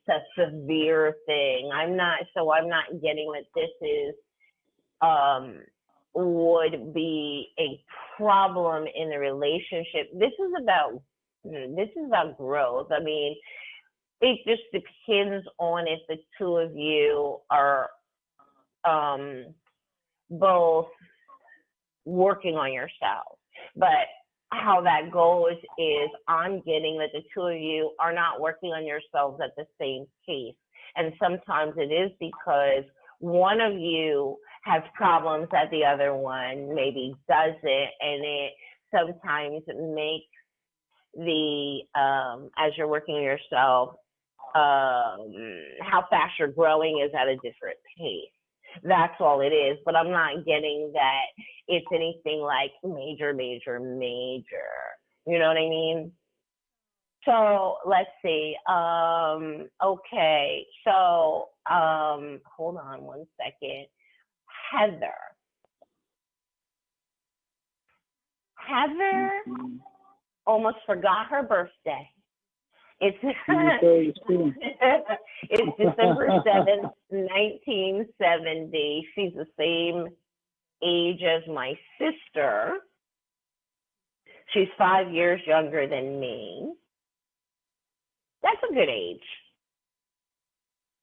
a severe thing. I'm not getting that this is would be a problem in the relationship. This is about growth. I mean, it just depends on if the two of you are both working on yourself. But how that goes is, I'm getting that the two of you are not working on yourselves at the same pace. And sometimes it is because one of you has problems that the other one maybe doesn't, and it sometimes makes the as you're working on yourself, how fast you're growing is at a different pace. That's all it is. But I'm not getting that it's anything like major, major, major. You know what I mean? So let's see. Okay. So hold on one second. Heather. Heather almost forgot her birthday. It's it's December 7th, 1970. She's the same age as my sister. She's 5 years younger than me. That's a good age.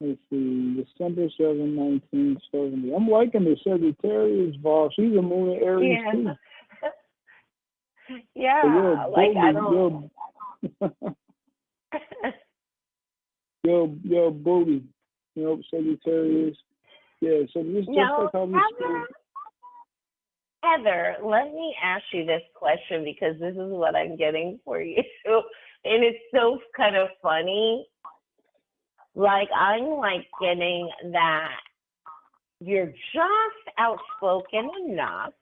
Let's see, December 7th, 1970. I'm liking the Sagittarius, boss. She's a moon in Aries, too. Yeah, so like I don't. Yo, Booty. You know, Sagittarius. Yeah, so just like how we spoke. Heather, let me ask you this question because this is what I'm getting for you. And it's so kind of funny. Like, I'm like getting that you're just outspoken enough,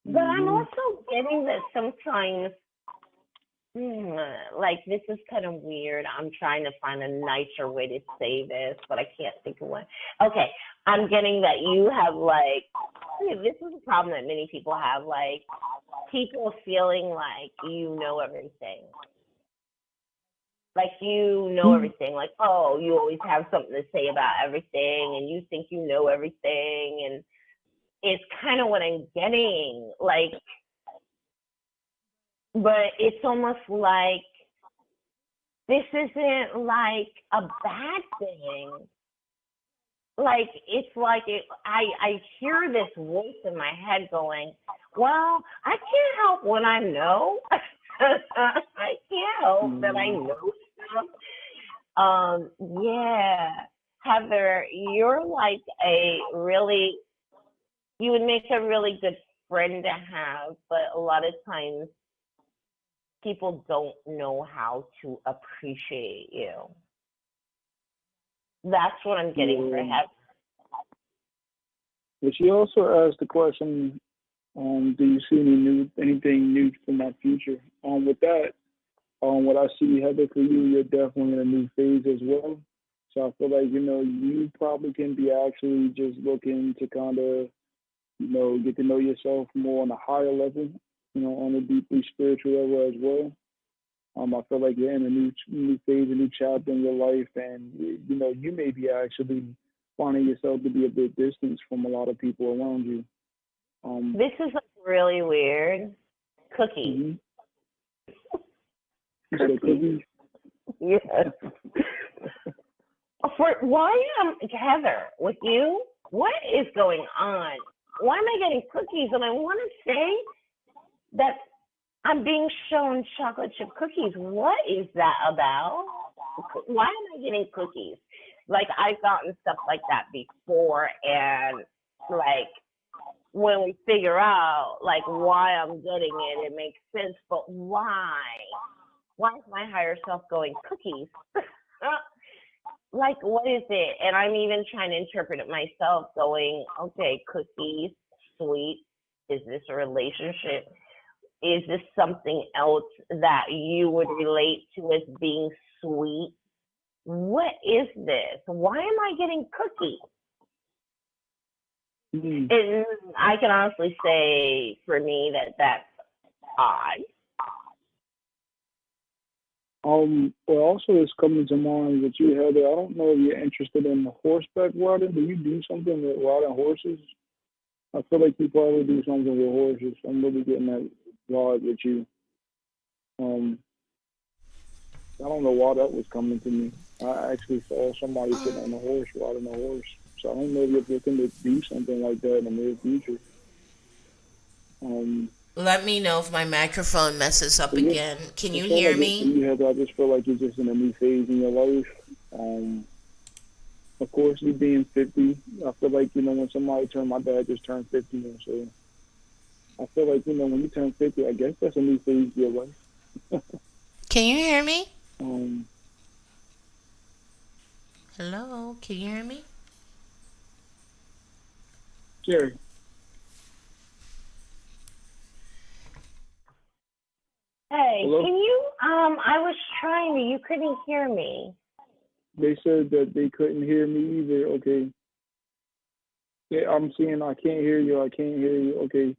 but I'm also getting that sometimes, like, this is kind of weird. I'm trying to find a nicer way to say this, but I can't think of one. Okay, I'm getting that you have, like, this is a problem that many people have, like, people feeling like you know everything. Like, you know everything. Like, oh, you always have something to say about everything, and you think you know everything, and it's kind of what I'm getting. Like, but it's almost like this isn't like a bad thing. Like, it's like I hear this voice in my head going, well, I can't help what I know. I can't help that I know stuff. Yeah, Heather, you're like you would make a really good friend to have, but a lot of times people don't know how to appreciate you. That's what I'm getting for Heather. But she also asked the question, do you see anything new for my future? With that, what I see, Heather, for you, you're definitely in a new phase as well. So I feel like, you probably can be actually just looking to kind of, get to know yourself more on a higher level, on a deeply spiritual level as well. I feel like you're in a new phase, a new chapter in your life, and, you may be actually finding yourself to be a bit distant from a lot of people around you. This is like really weird. Cookies. Cookies? Yes. Why am Heather with you? What is going on? Why am I getting cookies? And I want to say that I'm being shown chocolate chip cookies. What is that about? Why am I getting cookies? Like, I've gotten stuff like that before, and like when we figure out like why I'm getting it, it makes sense. But why? Why is my higher self going cookies? Like, what is it? And I'm even trying to interpret it myself, going, okay, cookies, sweet. Is this a relationship? Is this something else that you would relate to as being sweet? What is this? Why am I getting cookies? And I can honestly say, for me, that's odd. Well, also it's coming to mind that you had. I don't know if you're interested in the horseback riding. Do you do something with riding horses? I feel like you probably do something with horses. I'm really getting that vibe with you. I don't know why that was coming to me. I actually saw somebody sitting on a horse, riding a horse. So I don't know if you're looking to do something like that in the near future. Let me know if my microphone messes up again. Can you hear me? I just feel like you're just in a new phase in your life. Of course, me being 50, I feel like, when somebody turned, my dad just turned 50, and so I feel like, when you turn 50, I guess that's a new phase of your life. Can you hear me? Um, Hello, can you hear me? sure. Hey, Hello? can you, I was trying to, you couldn't hear me. They said that they couldn't hear me either. Okay. Yeah, I'm seeing I can't hear you. I can't hear you. Okay.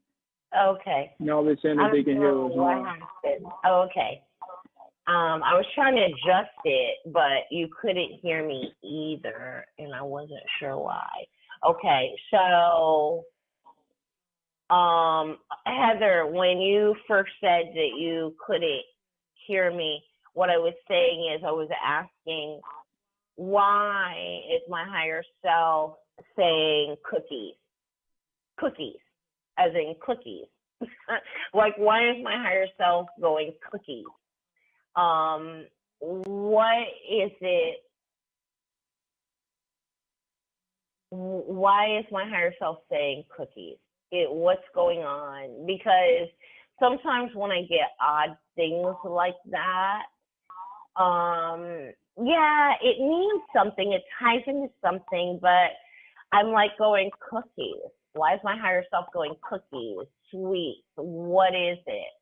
Okay. Now they're saying I that they don't can hear know us what now. happened. Oh, okay. I was trying to adjust it, but you couldn't hear me either, and I wasn't sure why. Okay, so Heather, when you first said that you couldn't hear me, what I was saying is I was asking, why is my higher self saying cookies? Cookies, as in cookies. Like, why is my higher self going cookies? What is it? Why is my higher self saying cookies? What's going on? Because sometimes when I get odd things like that, yeah, it means something. It ties into something, but I'm like going cookies. Why is my higher self going cookies? Sweet. What is it?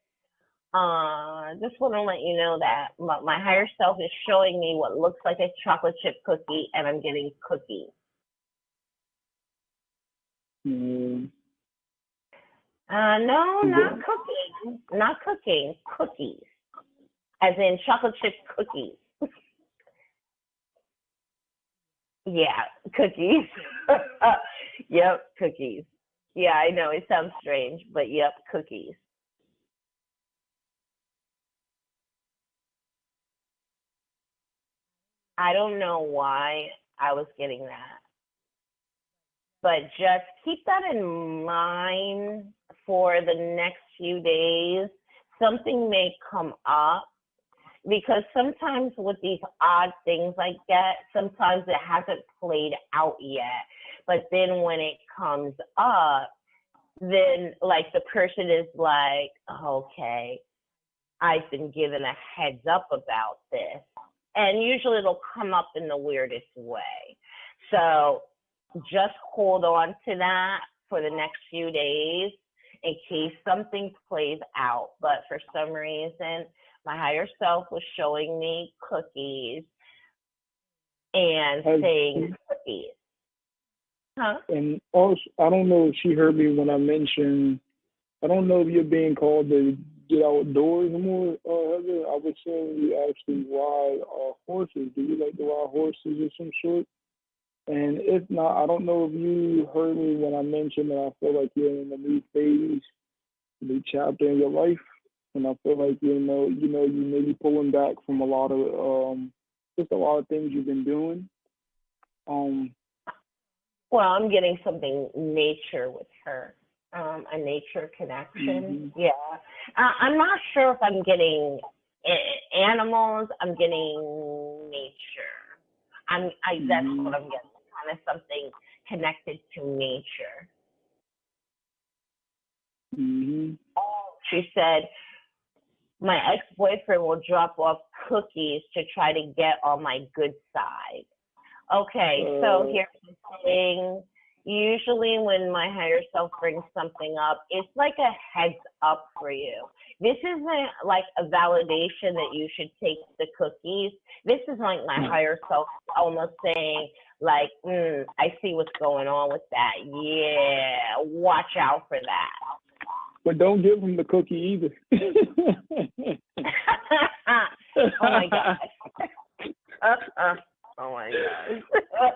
Just want to let you know that my higher self is showing me what looks like a chocolate chip cookie, and I'm getting cookies. Mm, No, not yeah. cooking. Not cooking. Cookies. As in chocolate chip cookies. Yeah, cookies. Yep, cookies. Yeah, I know it sounds strange, but yep, cookies. I don't know why I was getting that, but just keep that in mind for the next few days. Something may come up because sometimes with these odd things I get, sometimes it hasn't played out yet. But then when it comes up, then like the person is like, okay, I've been given a heads up about this. And usually it'll come up in the weirdest way. So just hold on to that for the next few days in case something plays out. But for some reason, my higher self was showing me cookies and Has, saying cookies. Huh? and also, I don't know if she heard me when I mentioned, I don't know if you're being called to get outdoors more, Heather. I was saying you actually ride horses. Do you like to ride horses of some sort? And if not, I don't know if you heard me when I mentioned that I feel like you're in a new phase, a new chapter in your life, and I feel like you may be pulling back from a lot of just a lot of things you've been doing. Um, Well, I'm getting something nature with her, a nature connection. hmm Yeah. I'm not sure if I'm getting animals. I'm getting nature. That's hmm what I'm getting. Kind of something connected to nature. hmm Oh, she said, my ex-boyfriend will drop off cookies to try to get on my good side. Okay, so Uh, here's the thing. Usually when my higher self brings something up, it's like a heads up for you. This isn't like a validation that you should take the cookies. This is like my higher self almost saying, like, I see what's going on with that. Yeah, watch out for that. but don't give him the cookie either. Oh my gosh. Oh my gosh.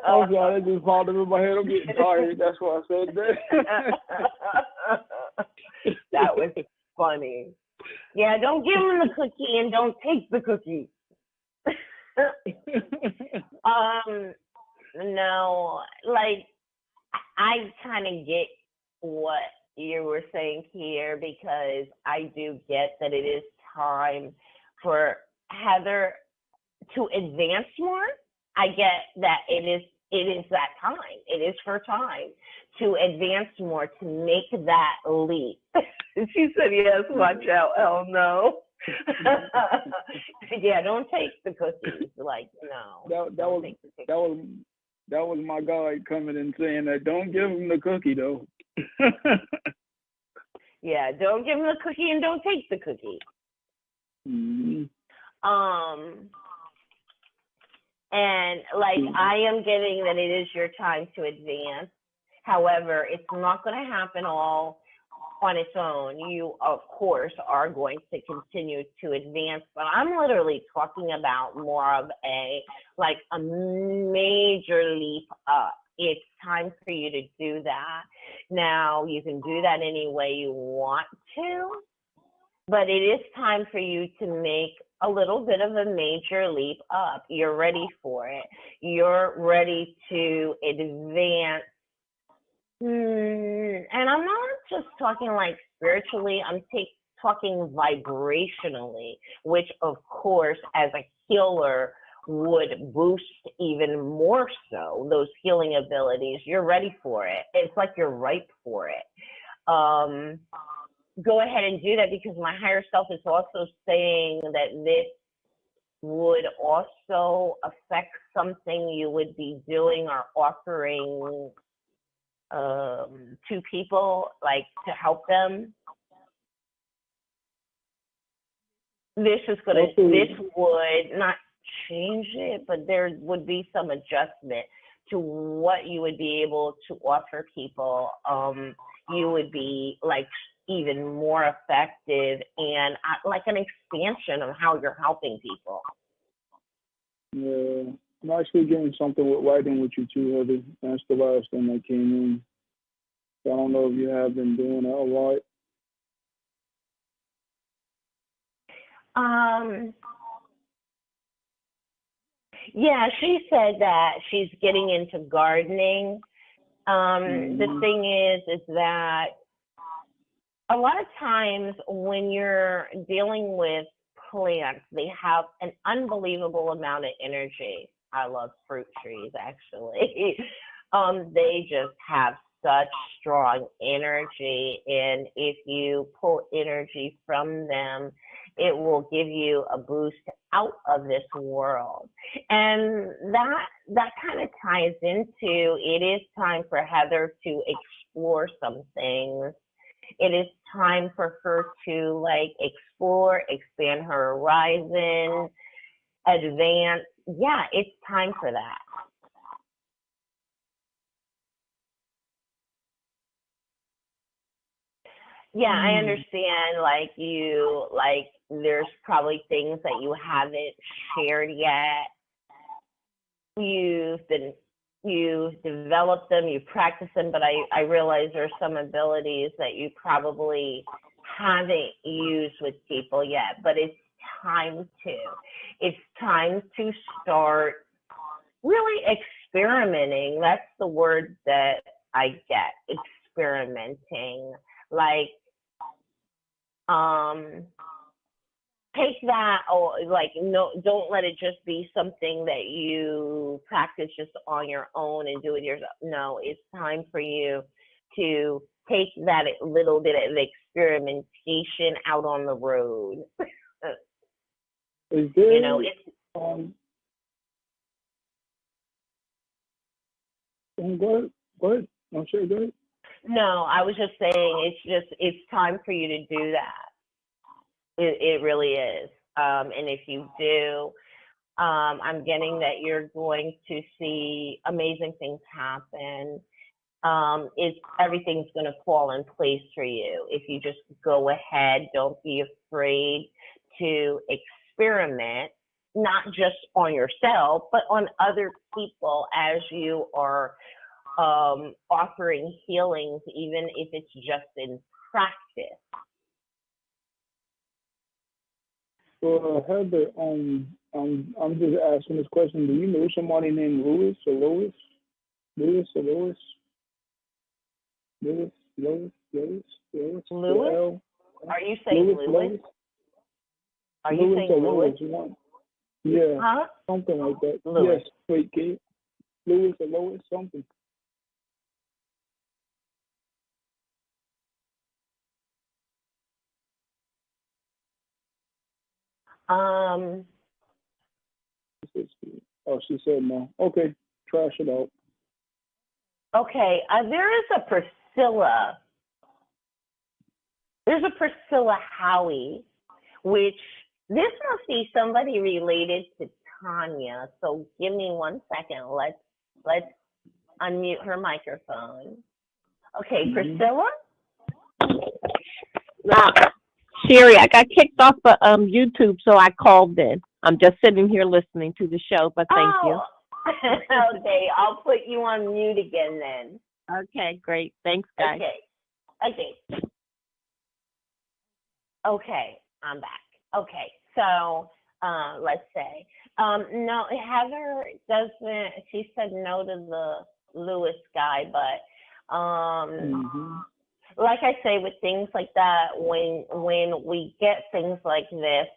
I'm sorry, that just popped up in my head. I'm getting tired. That's why I said that. That was funny. Yeah, don't give him the cookie and don't take the cookie. No, like I kind of get what you were saying here because I do get that it is time for Heather to advance more. I get that it it is that time. It is her time to advance more, to make that leap. She said, yes, watch out. Oh, no. Yeah, don't take the cookies. Like, no. That was my guide coming and saying that don't give him the cookie, though. Yeah, don't give him the cookie and don't take the cookie. Mm-hmm. And like, I am getting that it is your time to advance. However, it's not going to happen all on its own. You, of course, are going to continue to advance, but I'm literally talking about more of a major leap up. It's time for you to do that. Now, you can do that any way you want to, but it is time for you to make a little bit of a major leap up. You're ready for it. You're ready to advance. And I'm not just talking like spiritually, I'm talking vibrationally, which of course, as a healer, would boost even more so those healing abilities. You're ready for it. It's like you're ripe for it. Go ahead and do that, because my higher self is also saying that this would also affect something you would be doing or offering to people, like to help them. This would not change it, but there would be some adjustment to what you would be able to offer people. You would be like even more effective and like an expansion of how you're helping people. Yeah, I'm actually getting something with writing with you too, Heather. That's the last thing that came in. So I don't know if you have been doing that a lot. Yeah, she said that she's getting into gardening. The thing is that a lot of times when you're dealing with plants, they have an unbelievable amount of energy. I love fruit trees, actually. They just have such strong energy, and if you pull energy from them, it will give you a boost out of this world. And that kind of ties into, it is time for Heather to explore some things. It is time for her to like explore, expand her horizon, advance. Yeah, it's time for that. Yeah, I understand, like there's probably things that you haven't shared yet. You've developed them, you practice them, but I realize there's some abilities that you probably haven't used with people yet, but it's time to. It's time to start really experimenting. That's the word that I get, experimenting. Like, take that, or like, no, don't let it just be something that you practice just on your own and do it yourself. No, it's time for you to take that little bit of experimentation out on the road. Is there, you know, it's go ahead. I'm sure, go ahead. No, I was just saying, it's time for you to do that. It really is. And if you do, I'm getting that you're going to see amazing things happen. Everything's going to fall in place for you. If you just go ahead, don't be afraid to experiment, not just on yourself, but on other people as you are offering healings, even if it's just in practice. So Heather, I'm just asking this question. Do you know somebody named Louis? Are you saying Louis? Are you saying Louis? Yeah, Huh? something like that. Louis. Yes, wait, Kate. Louis or Lois, something. Um, Oh, she said no. Okay, trash it out. okay, there is a Priscilla. There's a Priscilla Howie, which this must be somebody related to Tanya. So give me 1 second. Let's unmute her microphone. Okay, Priscilla? Now, Sherry, I got kicked off of YouTube, so I called in. I'm just sitting here listening to the show, but thank you. Okay, I'll put you on mute again then. Okay, great. Thanks, guys. Okay, I'm back. Okay, so let's say, no, Heather doesn't, she said no to the Lewis guy, but like I say, with things like that, when we get things like this,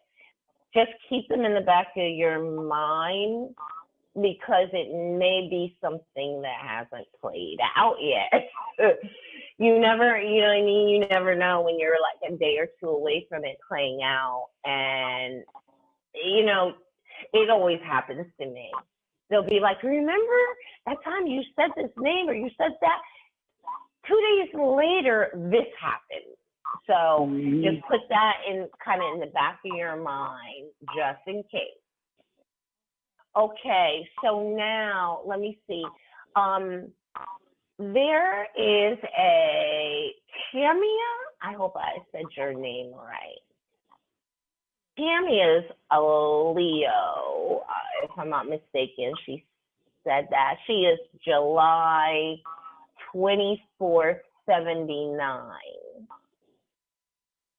just keep them in the back of your mind, because it may be something that hasn't played out yet. You never, you know what I mean? You never know when you're like a day or two away from it playing out. And, you know, it always happens to me. They'll be like, remember that time you said this name or you said that? 2 days later, this happened. So just put that in kind of in the back of your mind, just in case. Okay, so now let me see. There is a Tamia. I hope I said your name right. Tamia's a Leo, if I'm not mistaken. She said that. She is July 24th, 79.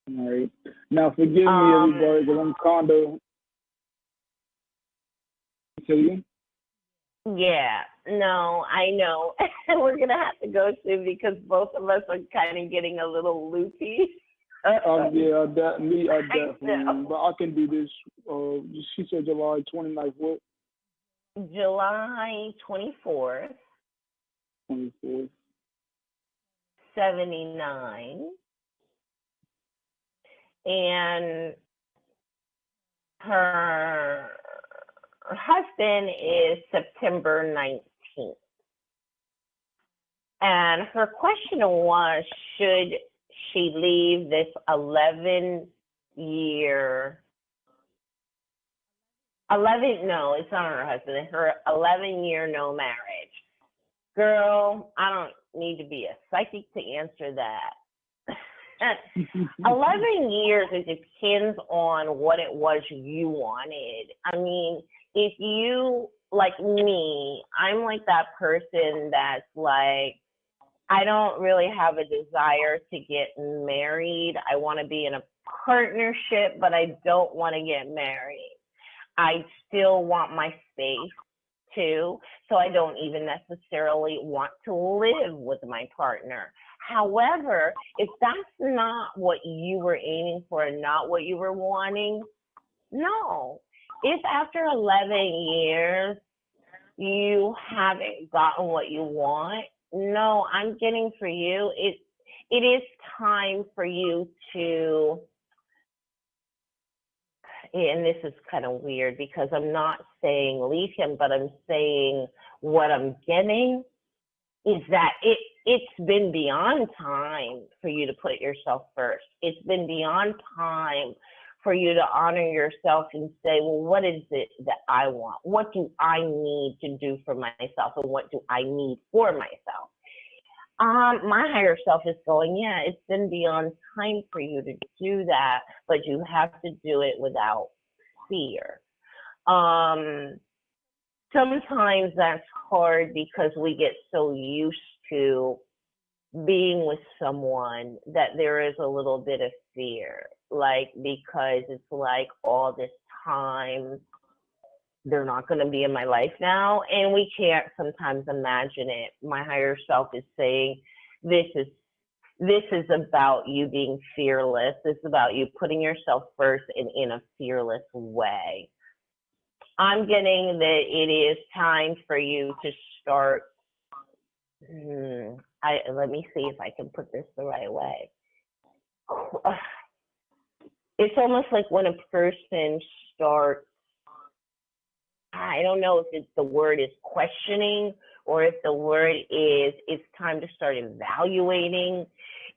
All right. Now, forgive me, everybody, because I'm kind of. Say again? Yeah, no, I know. We're going to have to go soon because both of us are kind of getting a little loopy. Yeah, I definitely. But I can do this. She said July 29th, what? July 24th. 24th. 79. And her husband is September 19th. And her question was, should she leave this 11-year, no, it's not her husband, her 11-year no marriage. Girl, I don't need to be a psychic to answer that. 11 years, it depends on what it was you wanted. I mean, if you, like me, I'm like that person that's like, I don't really have a desire to get married. I want to be in a partnership, but I don't want to get married. I still want my space too, so I don't even necessarily want to live with my partner. However, if that's not what you were aiming for and not what you were wanting, no. If after 11 years you haven't gotten what you want, no, I'm getting for you. It is time for you to, and this is kind of weird because I'm not saying leave him, but I'm saying what I'm getting is that it's been beyond time for you to put yourself first. It's been beyond time for you to honor yourself and say, well, what is it that I want? What do I need to do for myself, and what do I need for myself? My higher self is going, yeah, it's been beyond time for you to do that, but you have to do it without fear. Sometimes that's hard because we get so used to being with someone that there is a little bit of fear, like, because it's like all this time they're not going to be in my life now, and we can't sometimes imagine it. My higher self is saying, this is about you being fearless. This is about you putting yourself first and in a fearless way. I'm getting that it is time for you to start, let me see if I can put this the right way. It's almost like when a person starts, I don't know if the word is questioning or if the word is it's time to start evaluating.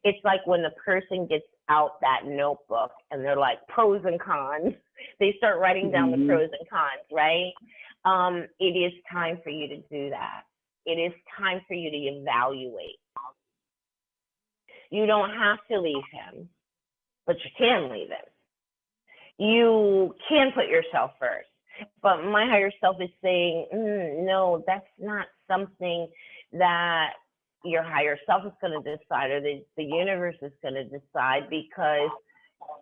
It's like when the person gets out that notebook and they're like pros and cons. They start writing down the pros and cons, right? It is time for you to do that. It is time for you to evaluate. You don't have to leave him, but you can leave him. You can put yourself first. But my higher self is saying, no, that's not something that your higher self is going to decide or the universe is going to decide, because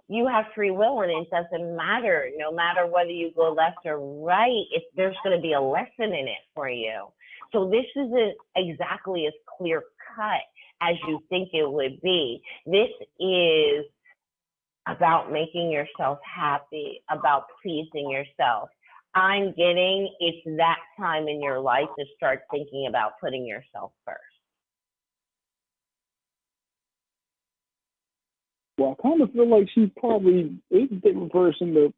you have free will and it doesn't matter. No matter whether you go left or right, there's going to be a lesson in it for you. So this isn't exactly as clear cut as you think it would be. This is about making yourself happy, about pleasing yourself. I'm getting it's that time in your life to start thinking about putting yourself first. Well, I kind of feel like she probably is the different person to,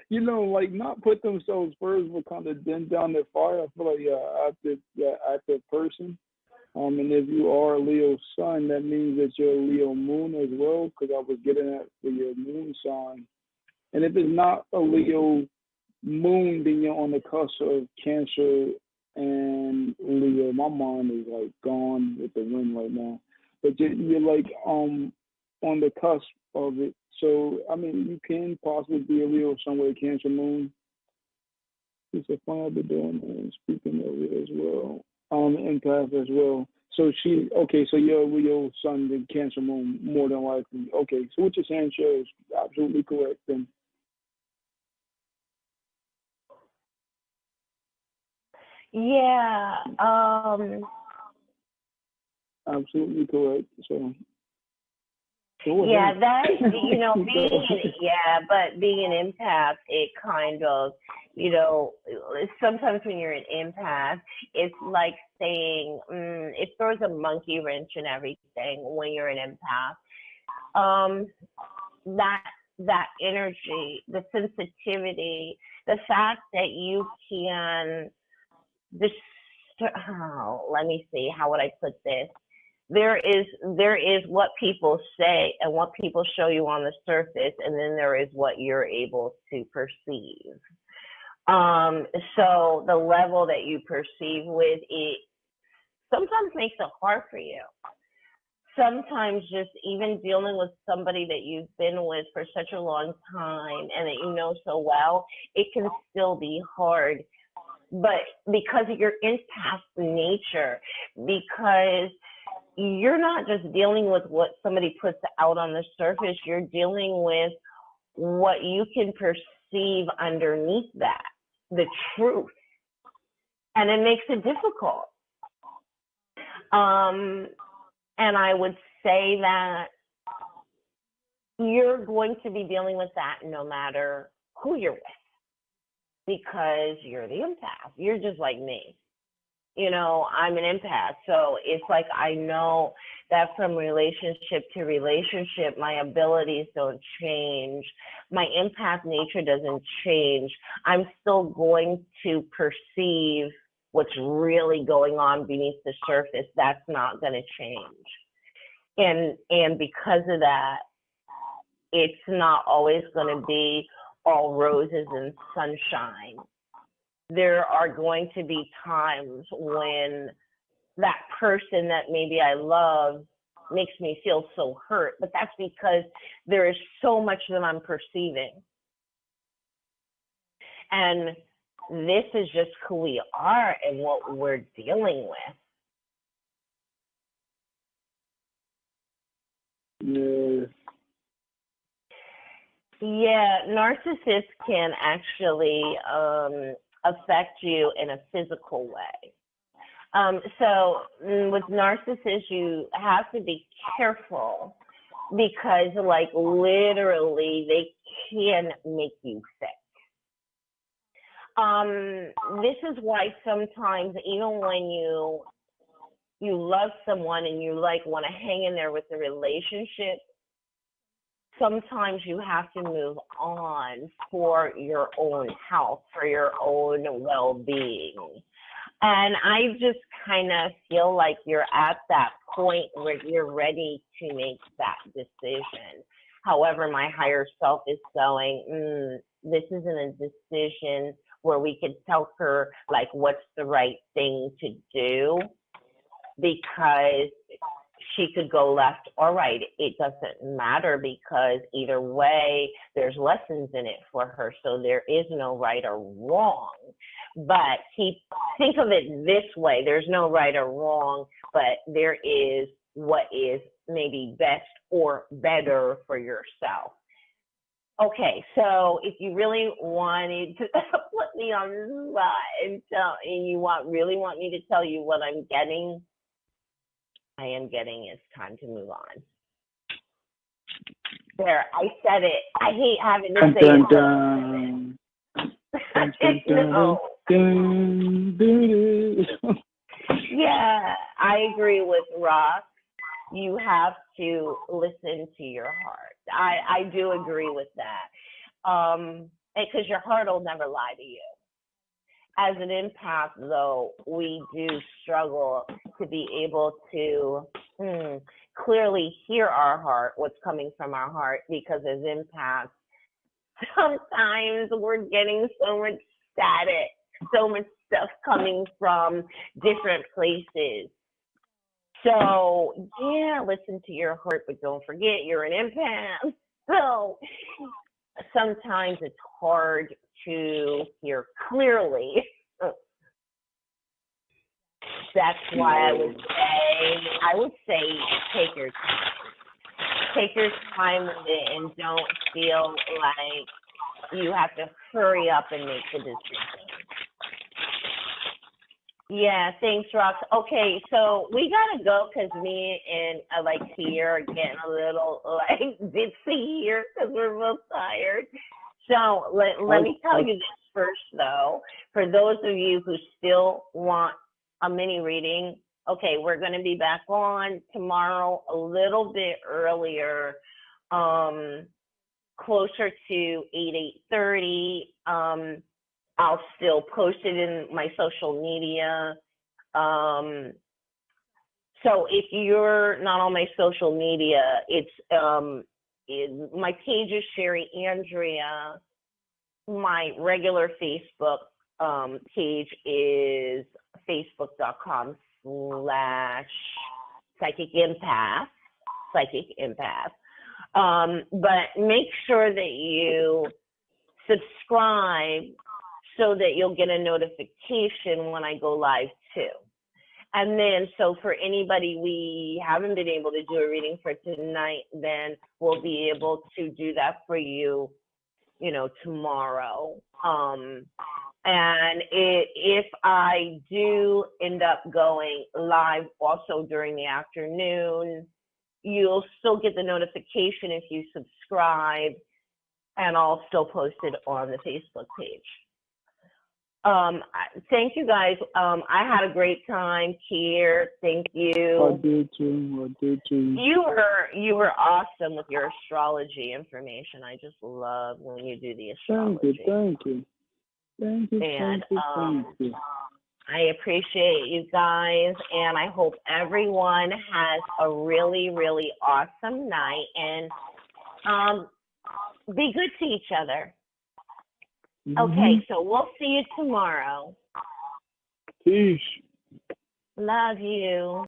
you know, like not put themselves first, but kind of dim down their fire. I feel like active person. And if you are a Leo sun, that means that you're a Leo moon as well, because I was getting at for your moon sign. And if it's not a Leo moon, then you're on the cusp of Cancer and Leo. My mind is like gone with the wind right now. But you're like on the cusp of it. So, I mean, you can possibly be a Leo somewhere, Cancer moon. It's a fun I've been doing and speaking of it as well. Empath as well. So so you're a Leo sun and Cancer moon more than likely. Okay, so what you're saying shows absolutely correct then. Yeah. Absolutely correct. So yeah, that, you know, being an empath, it kind of, you know, sometimes when you're an empath, it's like saying, it throws a monkey wrench in everything when you're an empath. That energy, the sensitivity, the fact that you can, let me see, how would I put this? There is what people say and what people show you on the surface, and then there is what you're able to perceive. So the level that you perceive with it sometimes makes it hard for you. Sometimes just even dealing with somebody that you've been with for such a long time and that you know so well, it can still be hard. But because of your empath nature, because you're not just dealing with what somebody puts out on the surface, you're dealing with what you can perceive underneath that, the truth. And it makes it difficult. And I would say that you're going to be dealing with that no matter who you're with, because you're the empath. You're just like me. You know, I'm an empath. So it's like I know that from relationship to relationship, my abilities don't change. My empath nature doesn't change. I'm still going to perceive what's really going on beneath the surface. That's not going to change. And because of that, it's not always going to be all roses and sunshine. There are going to be times when that person that maybe I love makes me feel so hurt, but that's because there is so much that I'm perceiving. And this is just who we are and what we're dealing with. Yeah. Yeah, narcissists can actually affect you in a physical way. So with narcissists, you have to be careful because, like, literally, they can make you sick. This is why sometimes even when you love someone and you like want to hang in there with the relationship, sometimes you have to move on for your own health, for your own well-being. And I just kind of feel like you're at that point where you're ready to make that decision. However, my higher self is going, this isn't a decision where we could tell her like what's the right thing to do, because she could go left or right. It doesn't matter, because either way, there's lessons in it for her. So there is no right or wrong. But think of it this way. There's no right or wrong, but there is what is maybe best or better for yourself. Okay, so if you really wanted to put me on the spot and you really want me to tell you what I'm getting, I am getting it's time to move on. There, I said it. I hate having to say it. No. Yeah, I agree with Rock. You have to listen to your heart. I do agree with that. Because your heart will never lie to you. As an empath, though, we do struggle to be able to clearly hear our heart, what's coming from our heart, because as empaths, sometimes we're getting so much static, so much stuff coming from different places. So, yeah, listen to your heart, but don't forget you're an empath. So sometimes it's hard to hear clearly. That's why I would say take your time. Take your time with it and don't feel like you have to hurry up and make the decision. Yeah, thanks, Rox. Okay, so we gotta go because me and Tia are getting a little ditzy here because we're both tired. So let me tell you this first, though. For those of you who still want a mini reading, okay, we're going to be back on tomorrow a little bit earlier, closer to 8:30. I'll still post it in my social media. So if you're not on my social media, my page is Sherry Andrea. My regular Facebook page is facebook.com/psychic empath. But make sure that you subscribe so that you'll get a notification when I go live too. And then, so for anybody we haven't been able to do a reading for tonight, then we'll be able to do that for you, tomorrow. And if I do end up going live also during the afternoon, you'll still get the notification if you subscribe, and I'll still post it on the Facebook page. Thank you guys. I had a great time here. Thank you. I did too. You were awesome with your astrology information. I just love when you do the astrology. Thank you. And I appreciate you guys, and I hope everyone has a really, really awesome night, and be good to each other. Okay, so we'll see you tomorrow. Peace. Love you.